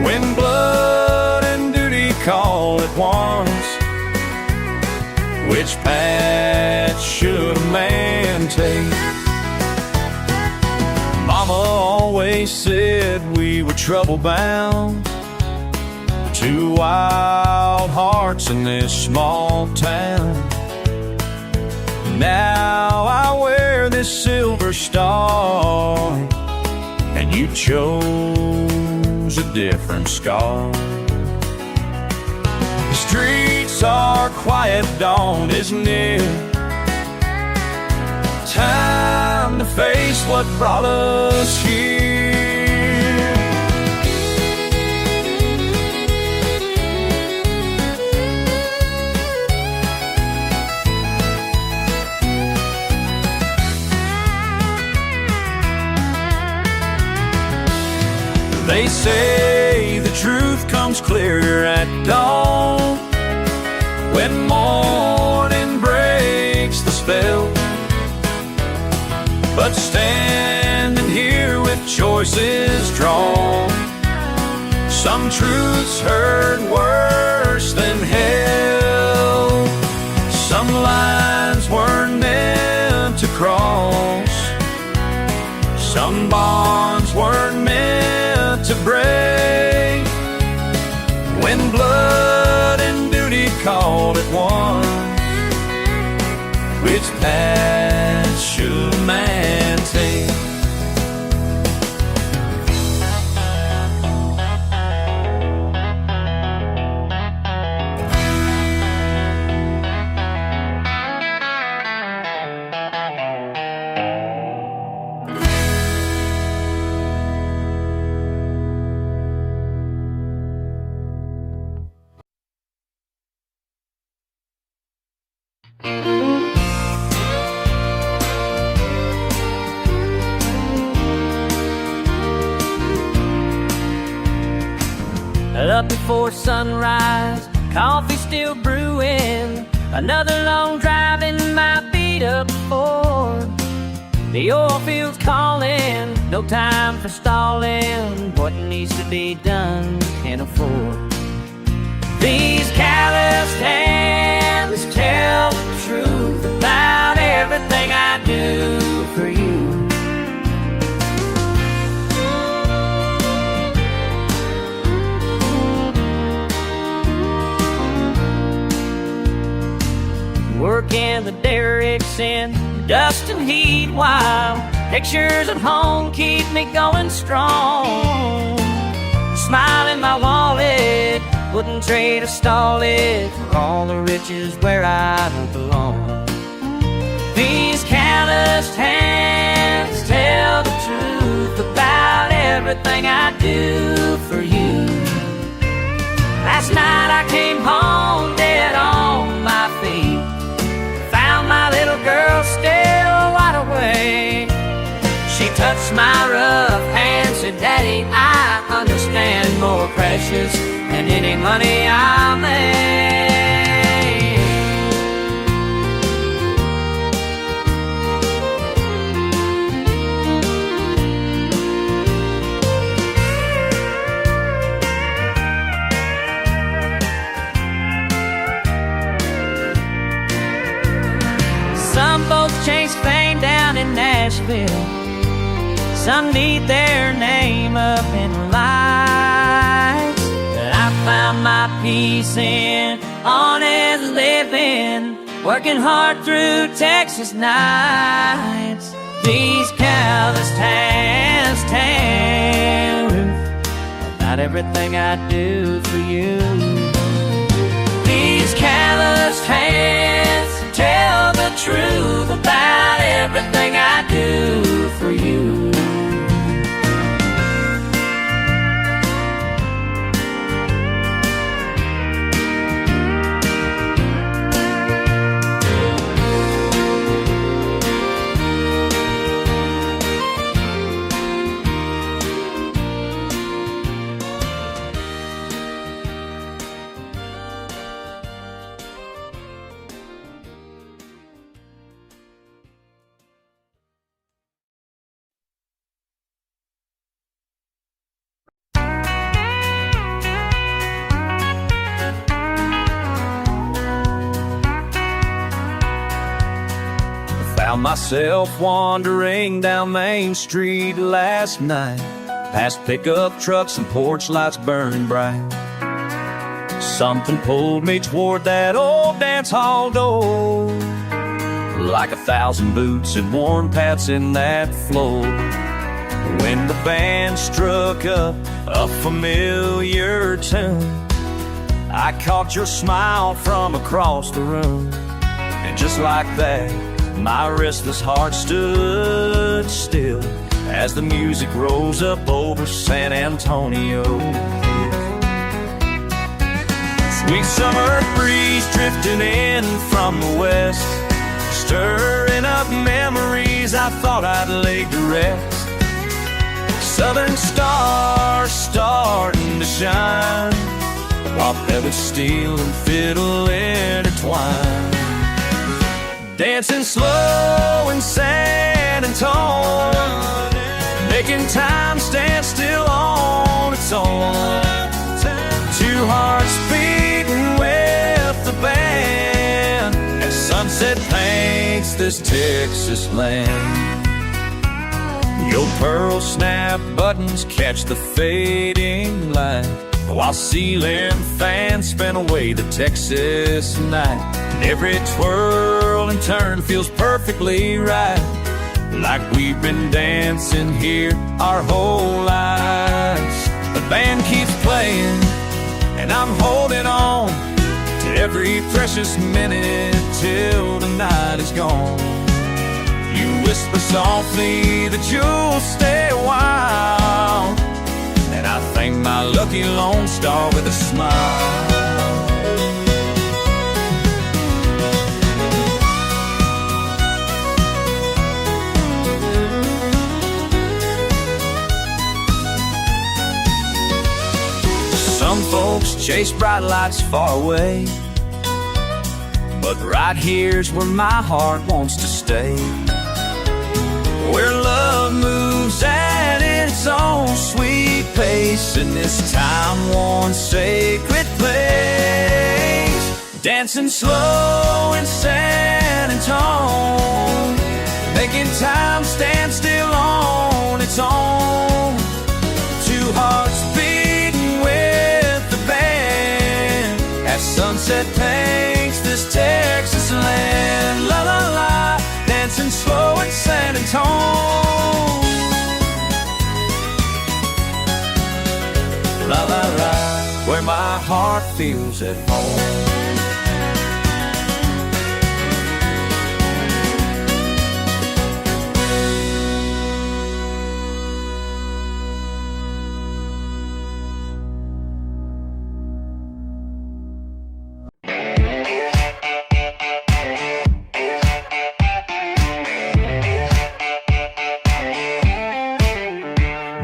When blood and duty call at once, which path should a man take? Mama always said we were trouble-bound, two wild hearts in this small town. Now I wear this silver star, and you chose a different scar. The streets are quiet, dawn is near. Time to face what brought us here. They say the truth comes clear at dawn, when morning breaks the spell. But standing here with choices drawn, some truths hurt worse than hell. Some lines weren't meant to cross, some bonds weren't meant to break. When blood and duty called at once, which path should a man take? Up before sunrise, coffee still brewing, another long drive in my beat-up Ford. The oil field's calling, no time for stalling. What needs to be done, can't afford. These calloused hands tell the truth about everything I do for you. Working the derricks in dust and heat, while pictures at home keep me going strong. Smile in my wallet, wouldn't trade or stall it for all the riches where I don't belong. These calloused hands tell the truth about everything I do for you. Last night I came home dead on my feet, found my little girl still wide awake. She touched my rough hand, said, "Daddy, I understand, more precious than any money I make." Some folks chase fame down in Nashville, some need their name up in lights. But I found my peace in honest living, working hard through Texas nights. These calloused hands tell about everything I do for you. These calloused hands tell the truth about everything I do for you. Found myself wandering down Main Street last night, past pickup trucks and porch lights burning bright. Something pulled me toward that old dance hall door, like 1,000 boots had worn paths in that floor. When the band struck up a familiar tune, I caught your smile from across the room. And just like that, my restless heart stood still as the music rose up over San Antonio. Sweet summer breeze drifting in from the west, stirring up memories I thought I'd laid to rest. Southern stars starting to shine, while pebble steel and fiddle intertwine. Dancing slow in San Antonio, making time stand still on its own. Two hearts beating with the band as sunset paints this Texas land. Your pearl snap buttons catch the fading light, while ceiling fans spin away the Texas night. And every twirl and turn feels perfectly right, like we've been dancing here our whole lives. The band keeps playing and I'm holding on to every precious minute till the night is gone. You whisper softly that you'll stay a while, and I thank my lucky Lone Star with a smile. Some folks chase bright lights far away, but right here's where my heart wants to stay, where love moves at its own sweet pace in this time-worn sacred place. Dancing slow in San Antonio, making time stand still on its own. Two hearts beating with the band as sunset paints this Texas land. La la la, dancing slow in San Antonio. La la la, where my heart feels at home.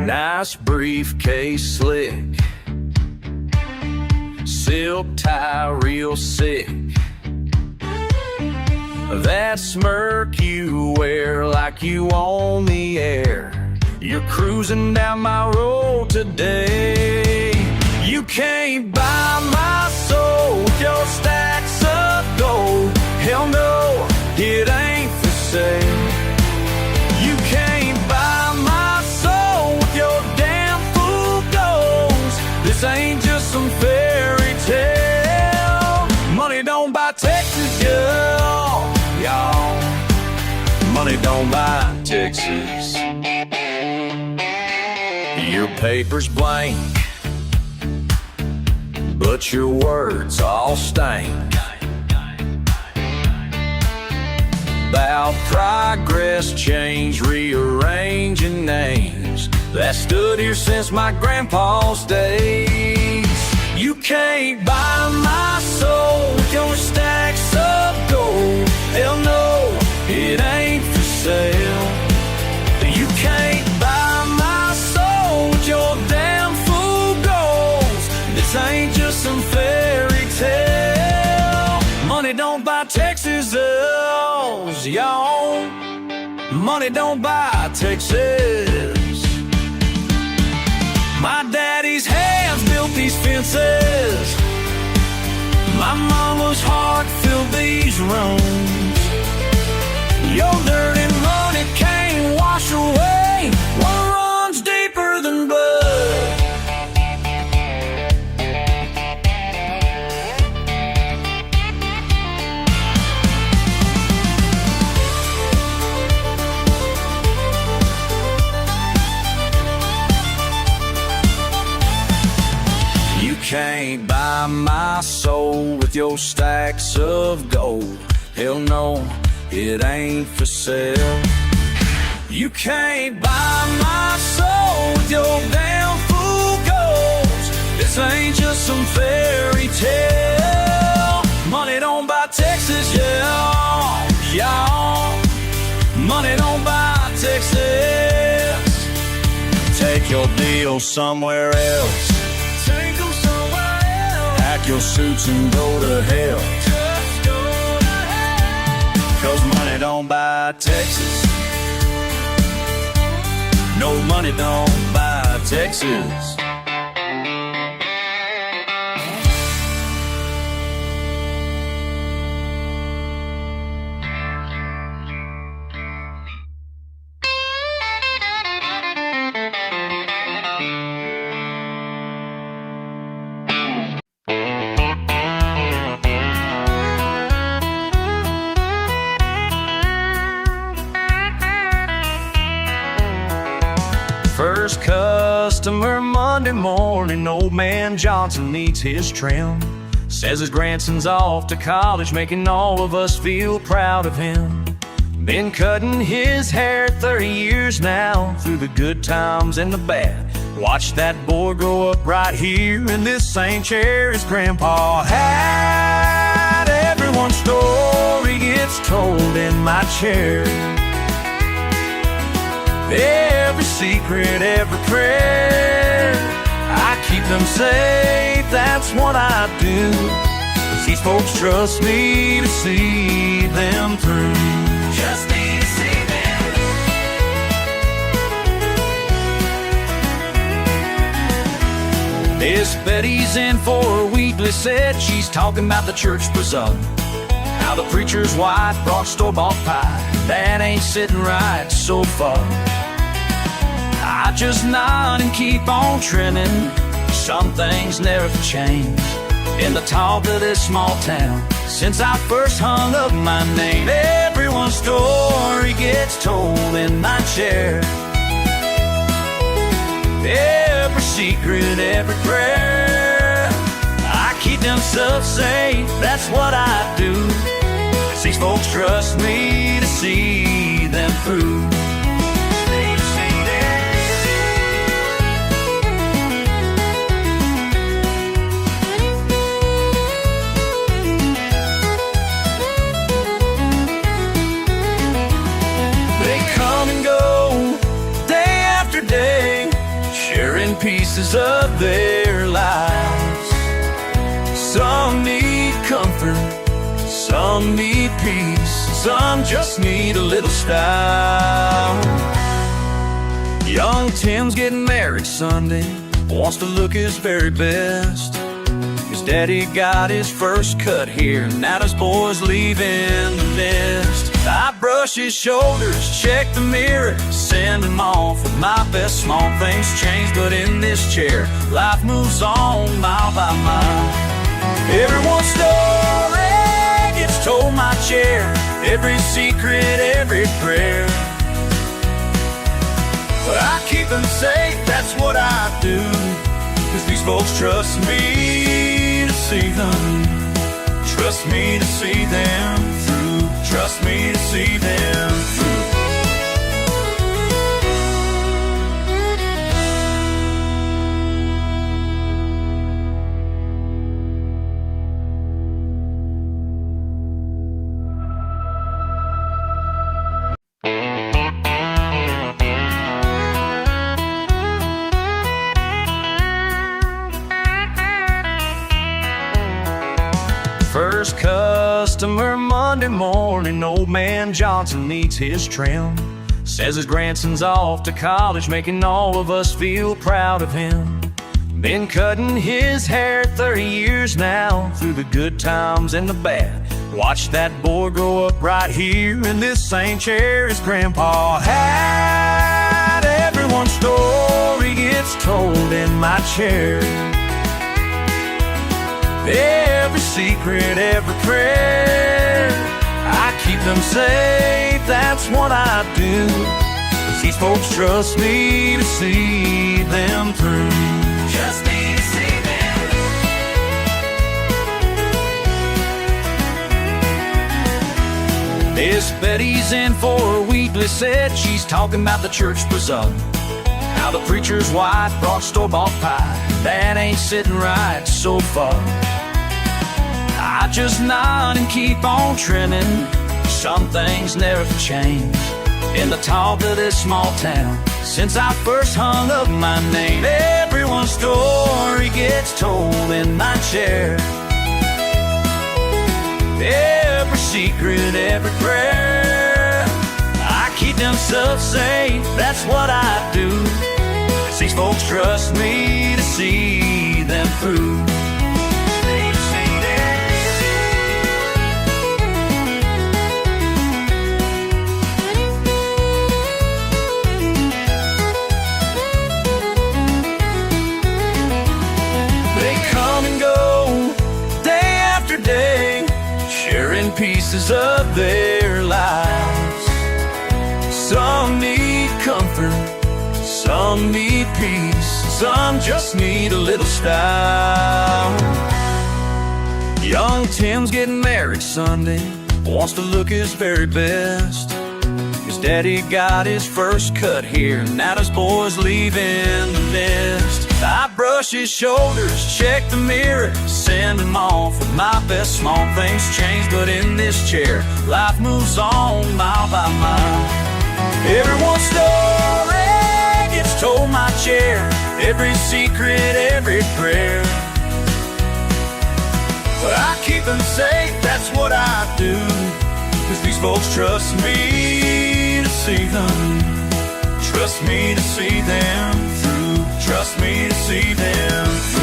Nice briefcase slick, silk tie real sick, that smirk you wear like you own the air. You're cruising down my road today. You can't buy my soul with your stacks of gold. Hell no, it ain't for sale. You can't buy my soul with your damn fool goals. This ain't just some fairy tale. Money don't buy Texas, y'all. Money don't buy Texas. Your paper's blank, but your words all stank about progress, change, rearranging names that stood here since my grandpa's days. You can't buy my soul with your stacks of gold. Hell no, it ain't for sale. You can't buy my soul with your damn fool goals. This ain't just some fairy tale. Money don't buy Texas, y'all. Money don't buy Texas. My daddy's hands built these fences. My mama's heart filled these rooms. Your dirt can't buy my soul with your stacks of gold. Hell no, it ain't for sale. You can't buy my soul with your damn fool goals. This ain't just some fairy tale. Money don't buy Texas, yeah, y'all. Money don't buy Texas. Take your deal somewhere else. Take them somewhere else. Pack your suits and go to hell. Just go to hell. 'Cause money don't buy Texas. No, money don't buy Texas. First customer Monday morning, old man Johnson needs his trim. Says his grandson's off to college, making all of us feel proud of him. Been cutting his hair 30 years now, through the good times and the bad. Watch that boy grow up right here in this same chair his grandpa had. Everyone's story gets told in my chair. Every secret, every prayer, I keep them safe, that's what I do. 'Cause these folks trust me to see them through. Trust me to see them through. Miss Betty's in for a weekly set. She's talking about the church bazaar, how the preacher's wife brought store-bought pie. That ain't sitting right so far. I just nod and keep on trimming. Some things never change in the talk of this small town. Since I first hung up my name, everyone's story gets told in my chair. Every secret, every prayer, I keep them stuff safe, that's what I do. 'Cause these folks trust me to see them through. Sharing pieces of their lives. Some need comfort, some need peace, some just need a little style. Young Tim's getting married Sunday, wants to look his very best. His daddy got his first cut here, now his boy's leaving the nest. I brush his shoulders, check the mirror, send him off with my best. Small things change, but in this chair, life moves on mile by mile. Everyone's story gets told in my chair, every secret, every prayer. But I keep them safe, that's what I do. 'Cause these folks trust me to see them. Trust me to see them through. Trust me to see them through. First customer Monday morning, old man Johnson needs his trim. Says his grandson's off to college, making all of us feel proud of him. Been cutting his hair 30 years now, through the good times and the bad. Watch that boy grow up right here in this same chair his grandpa had. Everyone's story gets told in my chair. Every secret, every prayer, I keep them safe, that's what I do. 'Cause these folks trust me to see them through. Trust me to see them. Miss Betty's in for a weekly set. She's talking about the church bazaar, how the preacher's wife brought store-bought pie. That ain't sitting right so far. I just nod and keep on trimming. Some things never change in the talk of this small town. Since I first hung up my name, everyone's story gets told in my chair. Every secret, every prayer, I keep themselves safe, that's what I do. 'Cause these folks trust me to see them through. Pieces of their lives. Some need comfort, some need peace, some just need a little style. Young Tim's getting married Sunday, wants to look his very best. His daddy got his first cut here, now his boy's leaving the nest. I brush his shoulders, check the mirror, send him off with my best. Small things change, but in this chair, life moves on mile by mile. Everyone's story gets told my chair, every secret, every prayer. But I keep them safe, that's what I do. 'Cause these folks trust me to see them. Trust me to see them through. Trust me to see them through.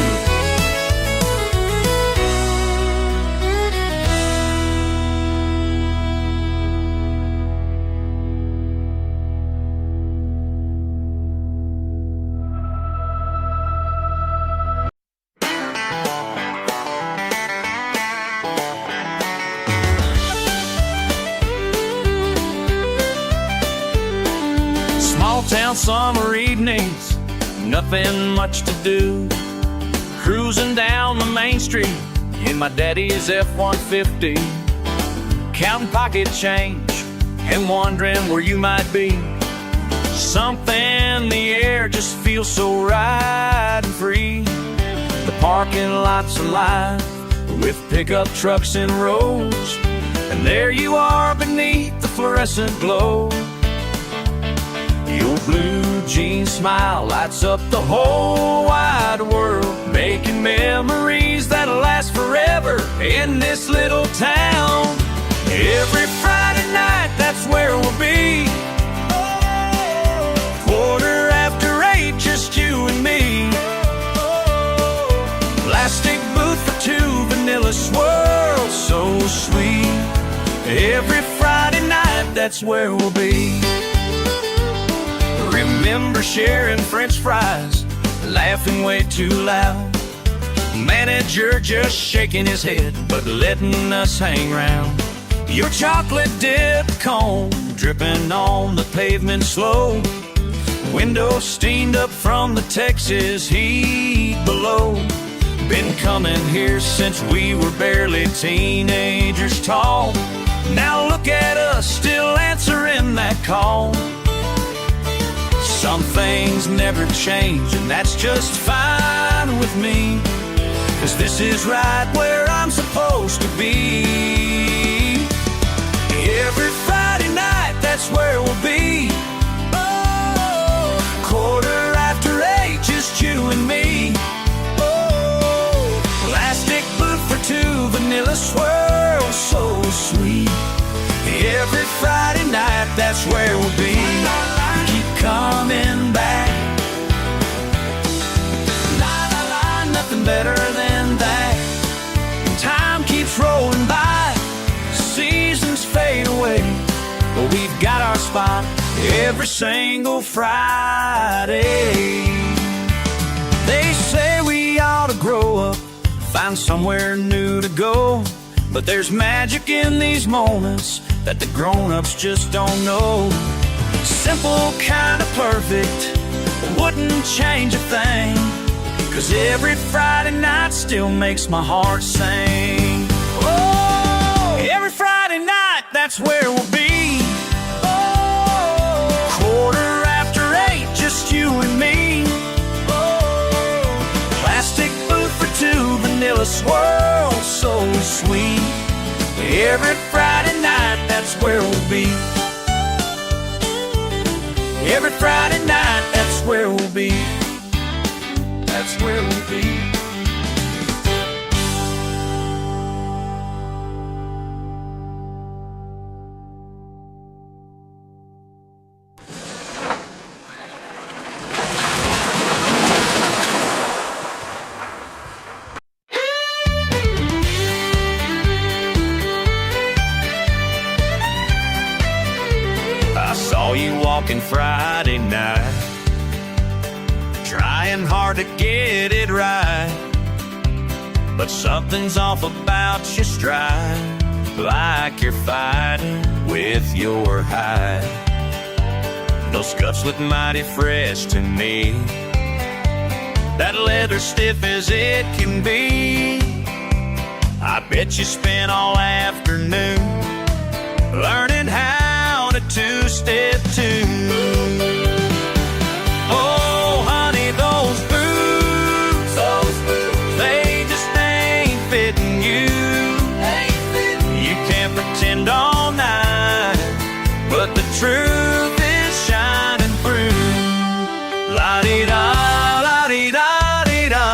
Small town summer evenings, nothing much to do. Cruising down the main street in my daddy's F-150, counting pocket change and wondering where you might be. Something in the air just feels so right and free. The parking lot's alive with pickup trucks in rows, and there you are beneath the fluorescent glow. Your blue jean smile lights up the whole wide world, making memories that'll last forever in this little town. Every Friday night, that's where we'll be. 8:15, just you and me. Plastic booth for two, vanilla swirl, so sweet. Every Friday night, that's where we'll be. Remember sharing French fries, laughing way too loud. Manager just shaking his head, but letting us hang round. Your chocolate dipped cone dripping on the pavement slow. Windows steamed up from the Texas heat below. Been coming here since we were barely teenagers tall. Now look at us still answering that call. Some things never change, and that's just fine with me. 'Cause this is right where I'm supposed to be. Every Friday night, that's where we'll be. Oh, 8:15, just you and me. Oh, plastic booth for two, vanilla swirl, so sweet. Every Friday night, that's where we'll be. Keep coming back. La la la, nothing better than that. Time keeps rolling by, seasons fade away, but we've got our spot every single Friday. They say we ought to grow up, find somewhere new to go, but there's magic in these moments that the grown-ups just don't know. Simple, kind of perfect, wouldn't change a thing. 'Cause every Friday night still makes my heart sing. Oh, every Friday night, that's that's where we'll be. Oh, 8:15, just you and me. Oh, plastic booth for two, vanilla swirl, so sweet. Every Friday night, that's where we'll be. Every Friday night, that's where we'll be. That's where we'll be. I saw you walking Friday night, trying hard to get it right, but something's off about your stride, like you're fighting with your hide. Those scuffs look mighty fresh to me, that leather stiff as it can be. I bet you spent all afternoon learning how to two-step too. Oh, honey, those boots, they just ain't fitting you. You can't pretend all night, but the truth is shining through. La-di-da, la-di-da-di-da.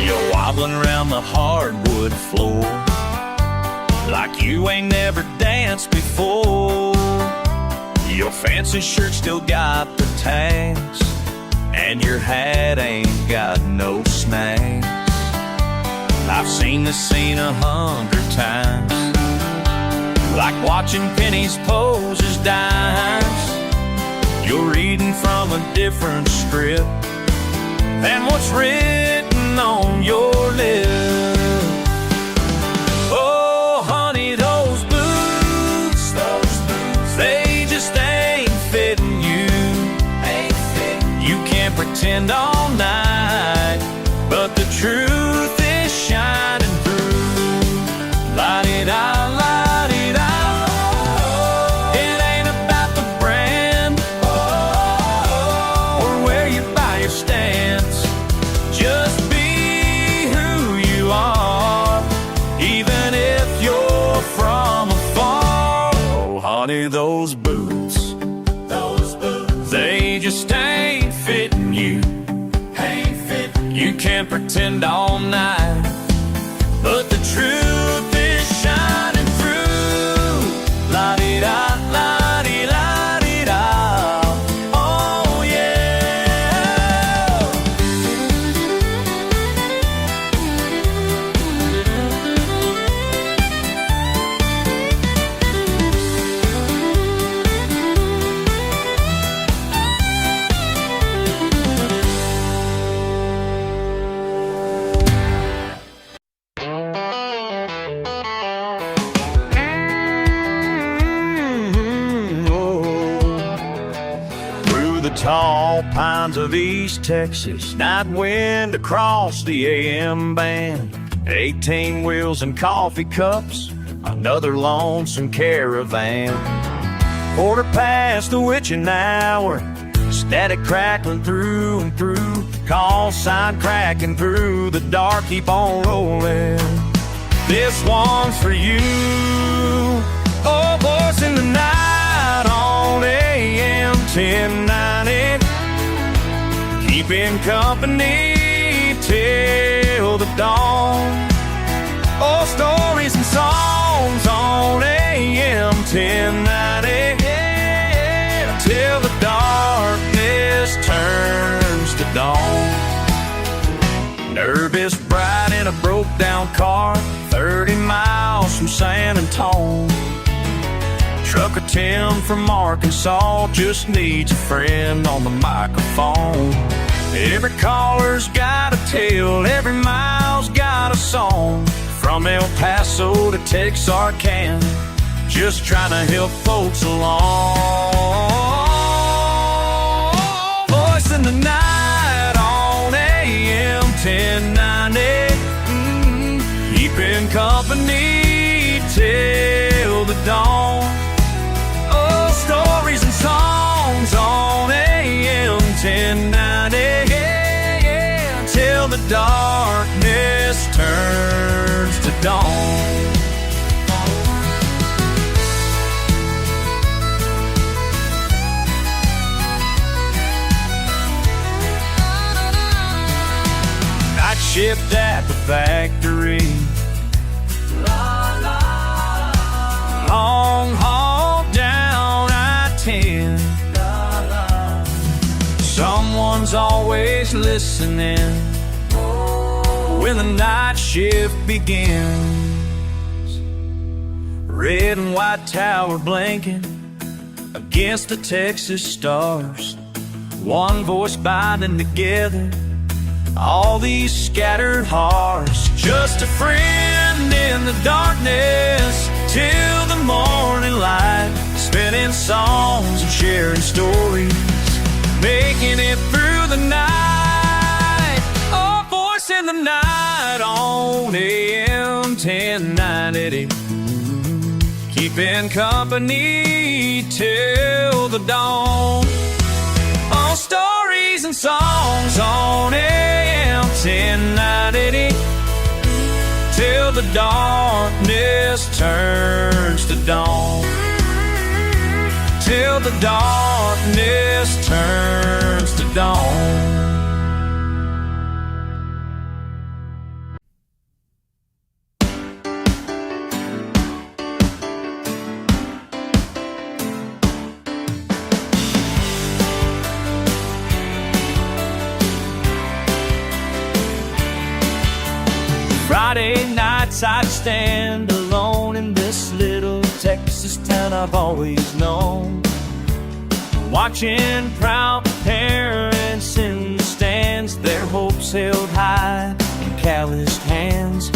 You're wobbling around the hardwood floor like you ain't never danced before. Your fancy shirt still got the tags, and your hat ain't got no snags. I've seen this scene 100 times, like watching pennies pose as dimes. You're reading from a different script than what's written on your lips. Oh, honey, those boots, they just ain't fitting you. You can't pretend all night, but the truth is shining through. La-di-da, la-di-da. It ain't about the brand or where you buy your stance. Just be who you are, even if you're from afar. Oh, honey, those boots, they just ain't fitting you. You can't pretend all night, but the truth is shining through. La-di-da, la-di-da-di-da. Oh, yeah. Tall pines of East Texas, night wind across the AM band, 18 wheels and coffee cups, another lonesome caravan. 1/4 the witching hour, static crackling through and through, call sign cracking through the dark, keep on rolling. This one's for you. Oh, voice in the night on AM 1090, keeping company till the dawn. Oh, stories and songs on AM 1090, till the darkness turns to dawn. Nervous bride in a broke down car, 30 miles from San Antone. Trucker Tim from Arkansas just needs a friend on the microphone. Every caller's got a tale, every mile's got a song. From El Paso to Texarkana, just trying to help folks along. Voice in the night on AM 1090, keeping company till the dawn. Oh, stories and songs on AM 1090, yeah, till the darkness turns to dawn. Night shift at the factory, long haul down I-10. Someone's always listening when the night shift begins. Red and white tower blinking against the Texas stars, one voice binding together all these scattered hearts. Just a friend in the darkness till the morning light, spinning songs and sharing stories, making it through the night. Oh, voice in the night on AM 1090, keeping company till the dawn. Oh, stories and songs on AM 1090, till the darkness turns to dawn. Till the darkness turns to dawn. Friday nights I'd stand alone in this little Texas town I've always known, watching proud parents in the stands, their hopes held high in calloused hands.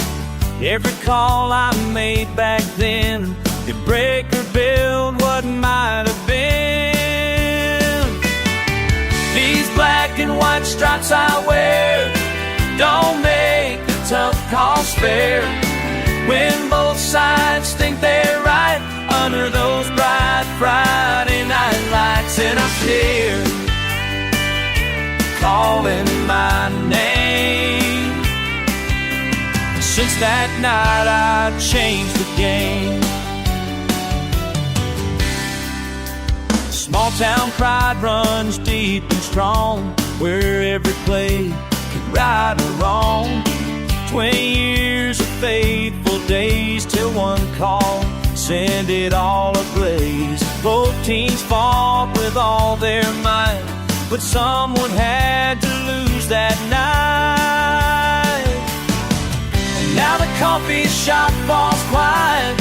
Every call I made back then could break or build what might have been. These black and white stripes I wear don't make the tough calls fair, when both sides think they're right under those bright Friday night lights. And I'm scared, calling my name. Since that night I changed the game. Small town pride runs deep and strong, where every play can right or wrong. 20 years of faithful days till one call send it all ablaze. Both teams fought with all their might, but someone had to lose that night. And now the coffee shop falls quiet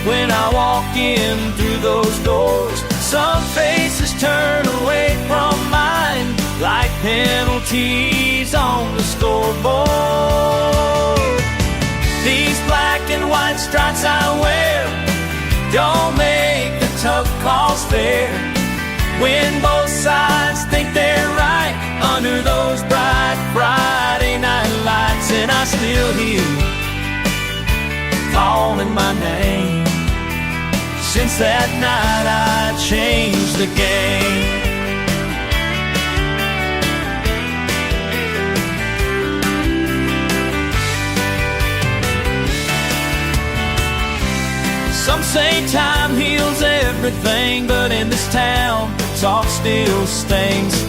when I walk in through those doors. Some faces turn away from mine like penalties on the scoreboard. These black and white stripes I wear don't make the tough calls fair, when both sides think they're right under those bright Friday night lights. And I still hear calling my name. Since that night I changed the game. Some say time heals everything, but in this town, talk still stings.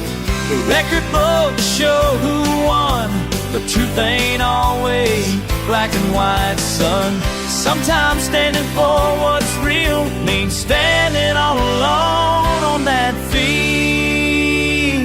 The record books show who won, but truth ain't always black and white, son. Sometimes standing for what's real means standing all alone on that field.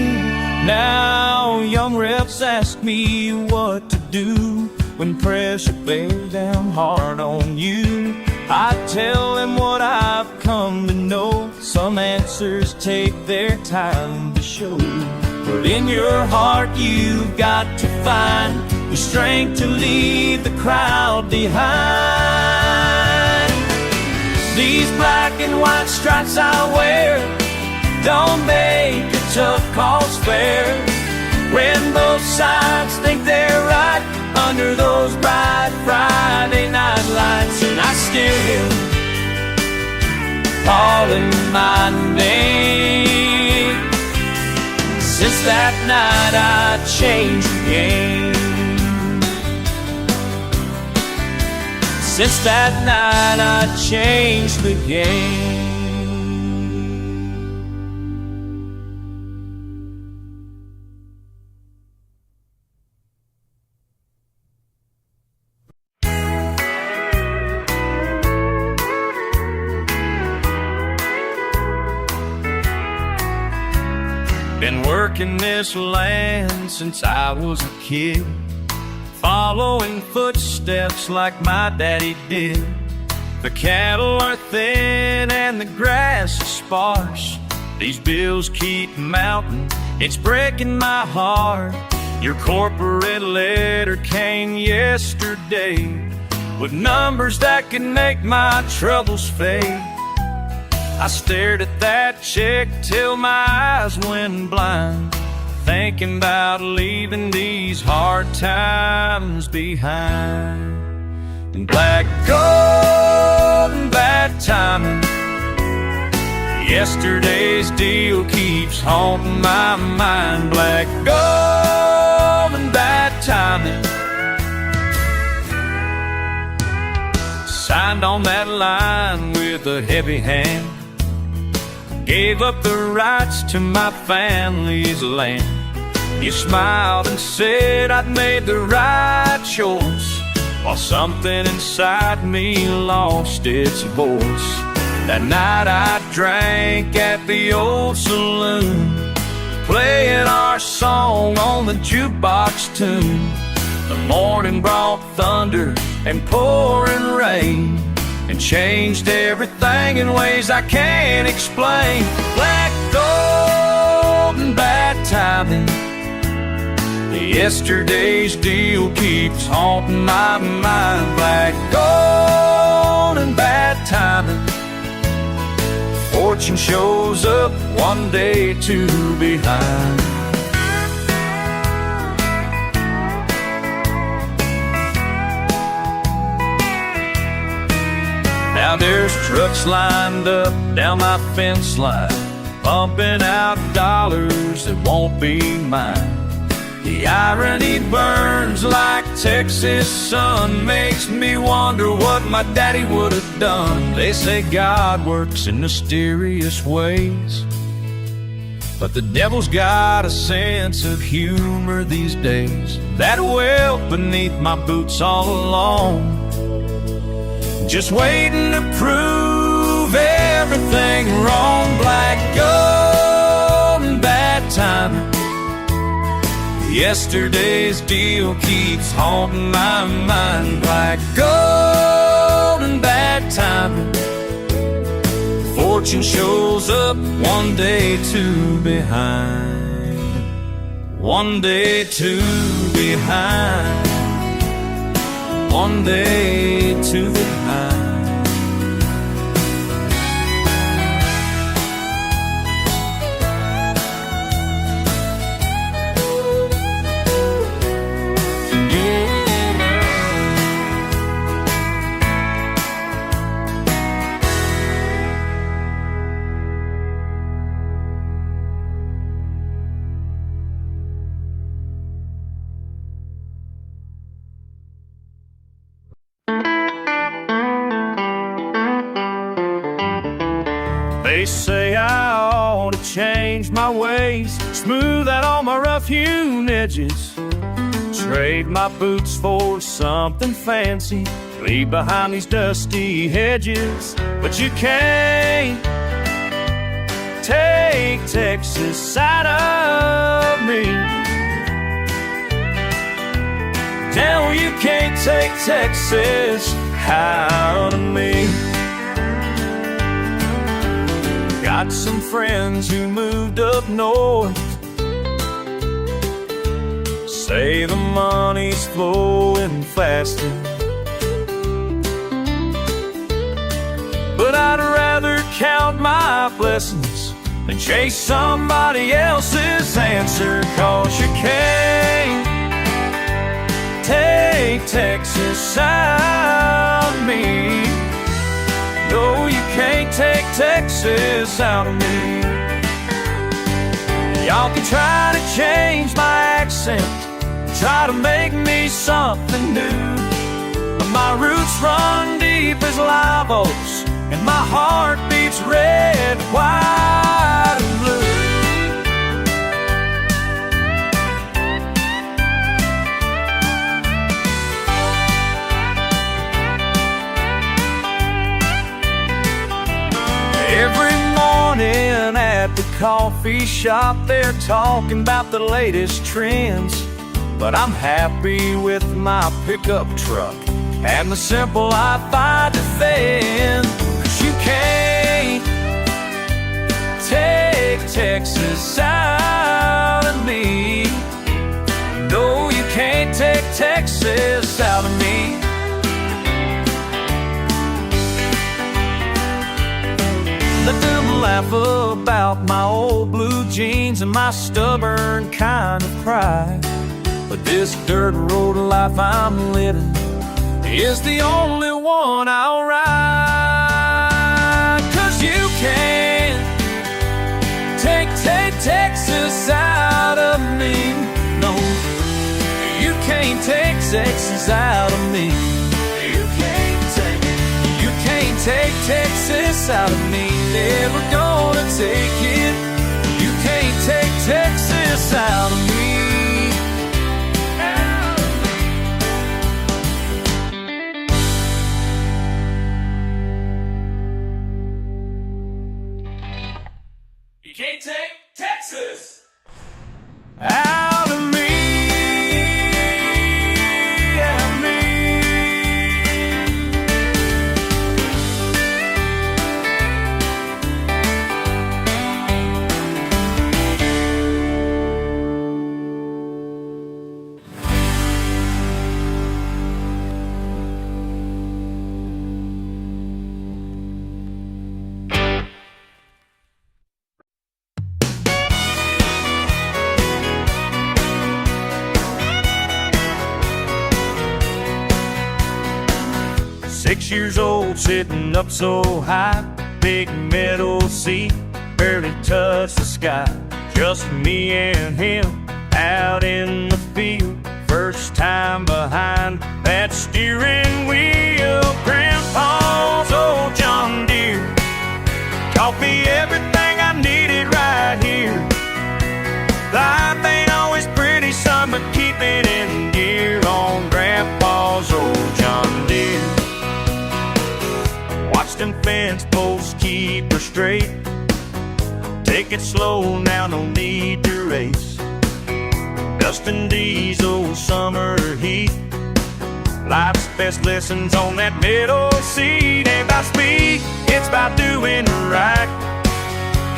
Now young reps ask me what to do when pressure bears down hard on you. I tell them what I've come to know. Some answers take their time to show, but in your heart you've got to find the strength to leave the crowd behind. These black and white stripes I wear don't make the tough calls fair, when both sides think they're right under those bright Friday night still here, calling my name. Since that night I changed the game. Since that night I changed the game. Been working this land since I was a kid, following footsteps like my daddy did. The cattle are thin and the grass is sparse. These bills keep mounting, it's breaking my heart. Your corporate letter came yesterday with numbers that could make my troubles fade. I stared at that check till my eyes went blind, thinking about leaving these hard times behind. And black gold and bad timing, yesterday's deal keeps haunting my mind. Black gold and bad timing, signed on that line with a heavy hand. Gave up the rights to my family's land. You smiled and said I'd made the right choice, while something inside me lost its voice. That night I drank at the old saloon, playing our song on the jukebox tune. The morning brought thunder and pouring rain, and changed everything in ways I can't explain. Black gold and bad timing, yesterday's deal keeps haunting my mind. Black gold and bad timing, fortune shows up one day too behind. Now there's trucks lined up down my fence line, pumping out dollars that won't be mine. The irony burns like Texas sun, makes me wonder what my daddy would have done. They say God works in mysterious ways, but the devil's got a sense of humor these days. That well beneath my boots all along, just waiting to prove everything wrong. Black gold and bad timing, yesterday's deal keeps haunting my mind. Black gold and bad timing, fortune shows up one day too behind. One day too behind. One day too behind. They say I ought to change my ways, smooth out all my rough-hewn edges, trade my boots for something fancy, leave behind these dusty hedges. But you can't take Texas out of me. Tell you can't take Texas out of me. Got some friends who moved up north, say the money's flowing faster, but I'd rather count my blessings than chase somebody else's answer. 'Cause you can't take Texas out of me. No, you can't take Texas out of me. Y'all can try to change my accent, try to make me something new, but my roots run deep as live oaks, and my heart beats red, white, and blue. Every morning at the coffee shop, they're talking about the latest trends, but I'm happy with my pickup truck and the simple life I defend. 'Cause you can't take Texas out of me. No, you can't take Texas out of me. Let them laugh about my old blue jeans and my stubborn kind of pride, but this dirt road life I'm living is the only one I'll ride. 'Cause you can't take Texas out of me. No, you can't take Texas out of me. You can't take Texas out of me. Never gonna take it. You can't take Texas out of me. You can't take Texas out of me. Out of me. 6 years old, sitting up so high, big metal seat, barely touched the sky. Just me and him out in the field, first time behind that steering wheel. Grandpa's old John Deere taught me everything I needed right here. Life ain't always pretty, son, but keep it in gear on Grandpa's old John Deere. Watch them fence posts keep her straight. Take it slow now, no need to race. Dustin' diesel summer heat. Life's best lessons on that middle seat. Ain't about speed, it's about doing right.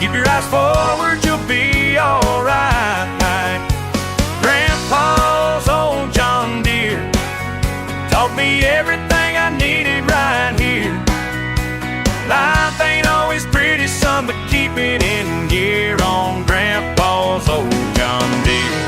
Keep your eyes forward, you'll be alright. Grandpa's old John Deere taught me everything I needed right here. Life ain't always pretty, son, but keep it in gear on Grandpa's old John Deere.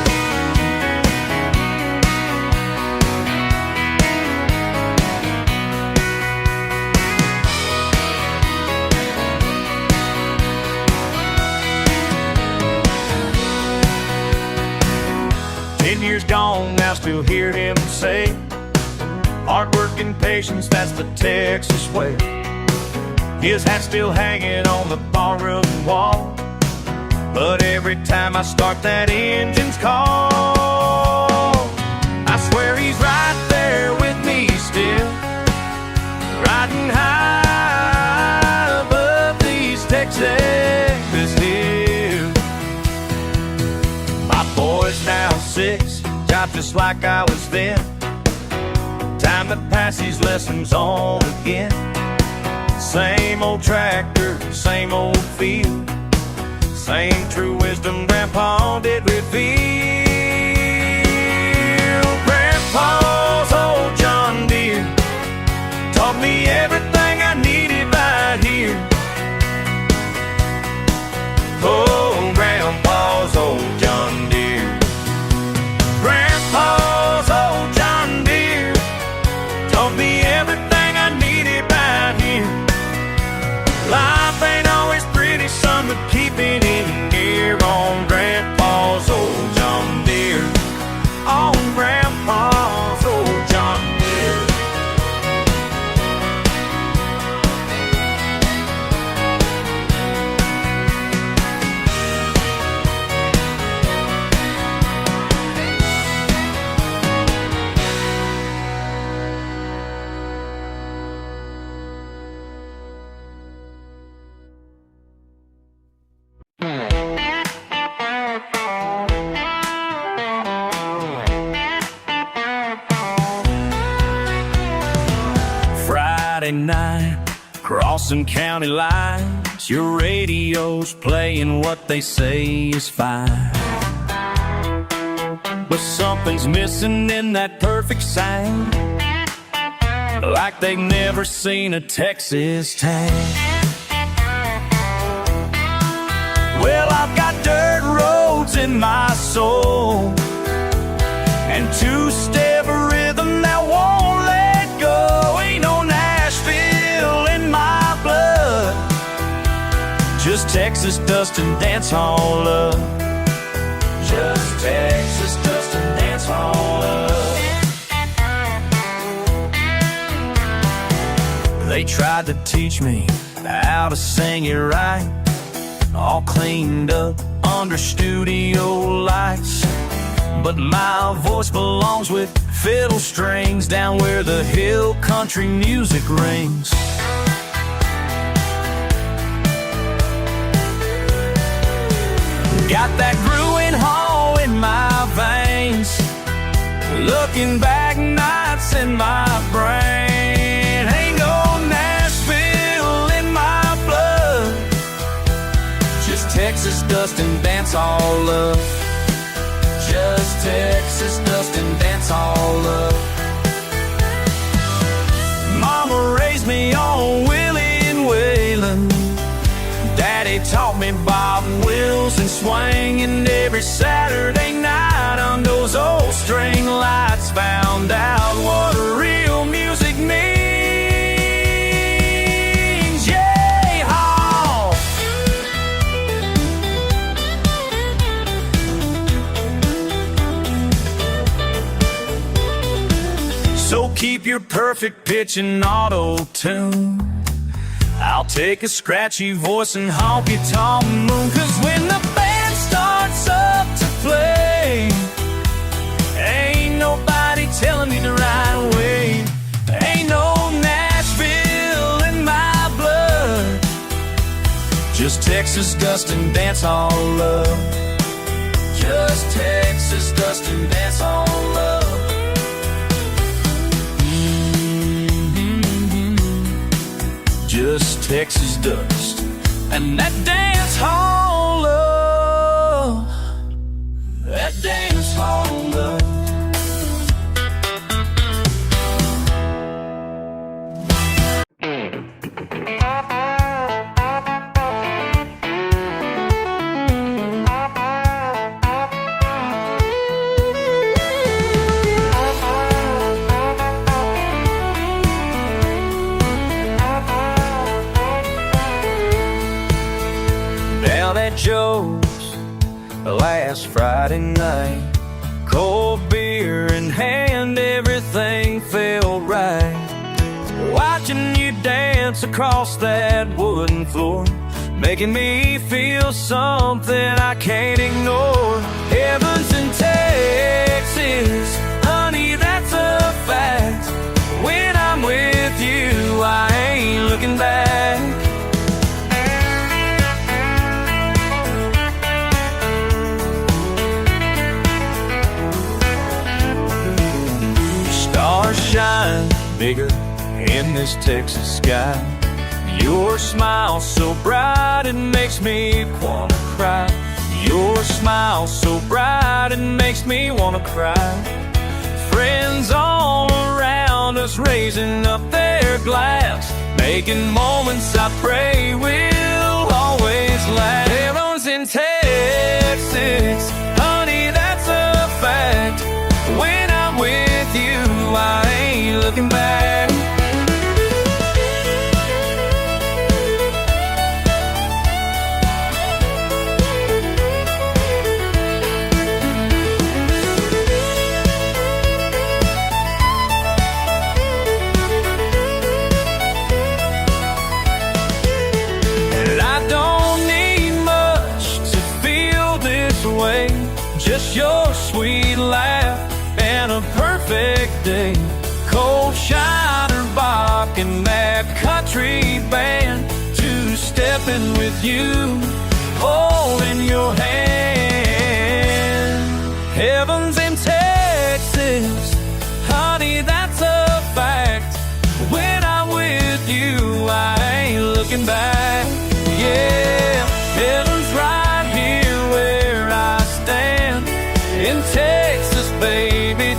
Years gone, now still hear him say, hard work and patience, that's the Texas way. His hat's still hanging on the barroom wall, but every time I start that engine's call, I swear he's right there with me still, riding high above these Texas hills. My boy's now 6, just like I was then. Time to pass these lessons on again. Same old tractor, same old field, same true wisdom Grandpa did reveal. Grandpa's old John Deere taught me everything I needed right here. Oh, Grandpa's old John Deere. Grandpa's old John Deere taught me everything I needed right here. Friday night, crossing county lines, your radio's playing what they say is fine. But something's missing in that perfect sound, like they've never seen a Texas town. Well, I've got dirt roads in my soul and two-step rhythm that won't let go. Ain't no Nashville in my blood, just Texas dust and dance hall love. Just Texas dust and dance hall love. They tried to teach me how to sing it right, all cleaned up under studio lights, but my voice belongs with fiddle strings down where the hill country music rings. Got that brewing hall in my veins, looking back nights in my brain. Ain't no Nashville in my blood, just Texas dust and dance all love. Just Texas dust and dance all love. Mama raised me on Willie and Waylon, Daddy taught me Bob Wills and swing, and every Saturday night on those old string lights found out what real music means. Yay-haw! So keep your perfect pitch in auto-tune, I'll take a scratchy voice and honky-tonk moon. 'Cause when the band starts up to play, ain't nobody telling me the right way. Ain't no Nashville in my blood, just Texas dust and dance all love. Just Texas dust and dance all love. Just Texas dust and that dance hall love. That dance hall love. Down at Joe's last Friday night, cold beer in hand, everything felt right. Watching you dance across that wooden floor, making me feel something I can't ignore. Heaven's in Texas, honey, that's a fact. When I'm with you, I ain't looking back. Stars shine bigger in this Texas sky. Your smile so bright it makes me wanna cry. Your smile so bright it makes me wanna cry. Friends all around us raising up their glass, making moments I pray will always last. Heaven's in Texas, honey, that's a fact. When I'm with you, I ain't looking back. And I don't need much to feel this way, just your sweet laugh and a perfect day. Cold Shiner Bach and that country band, two-stepping with you, holding your hand. Heaven's in Texas, honey, that's a fact. When I'm with baby,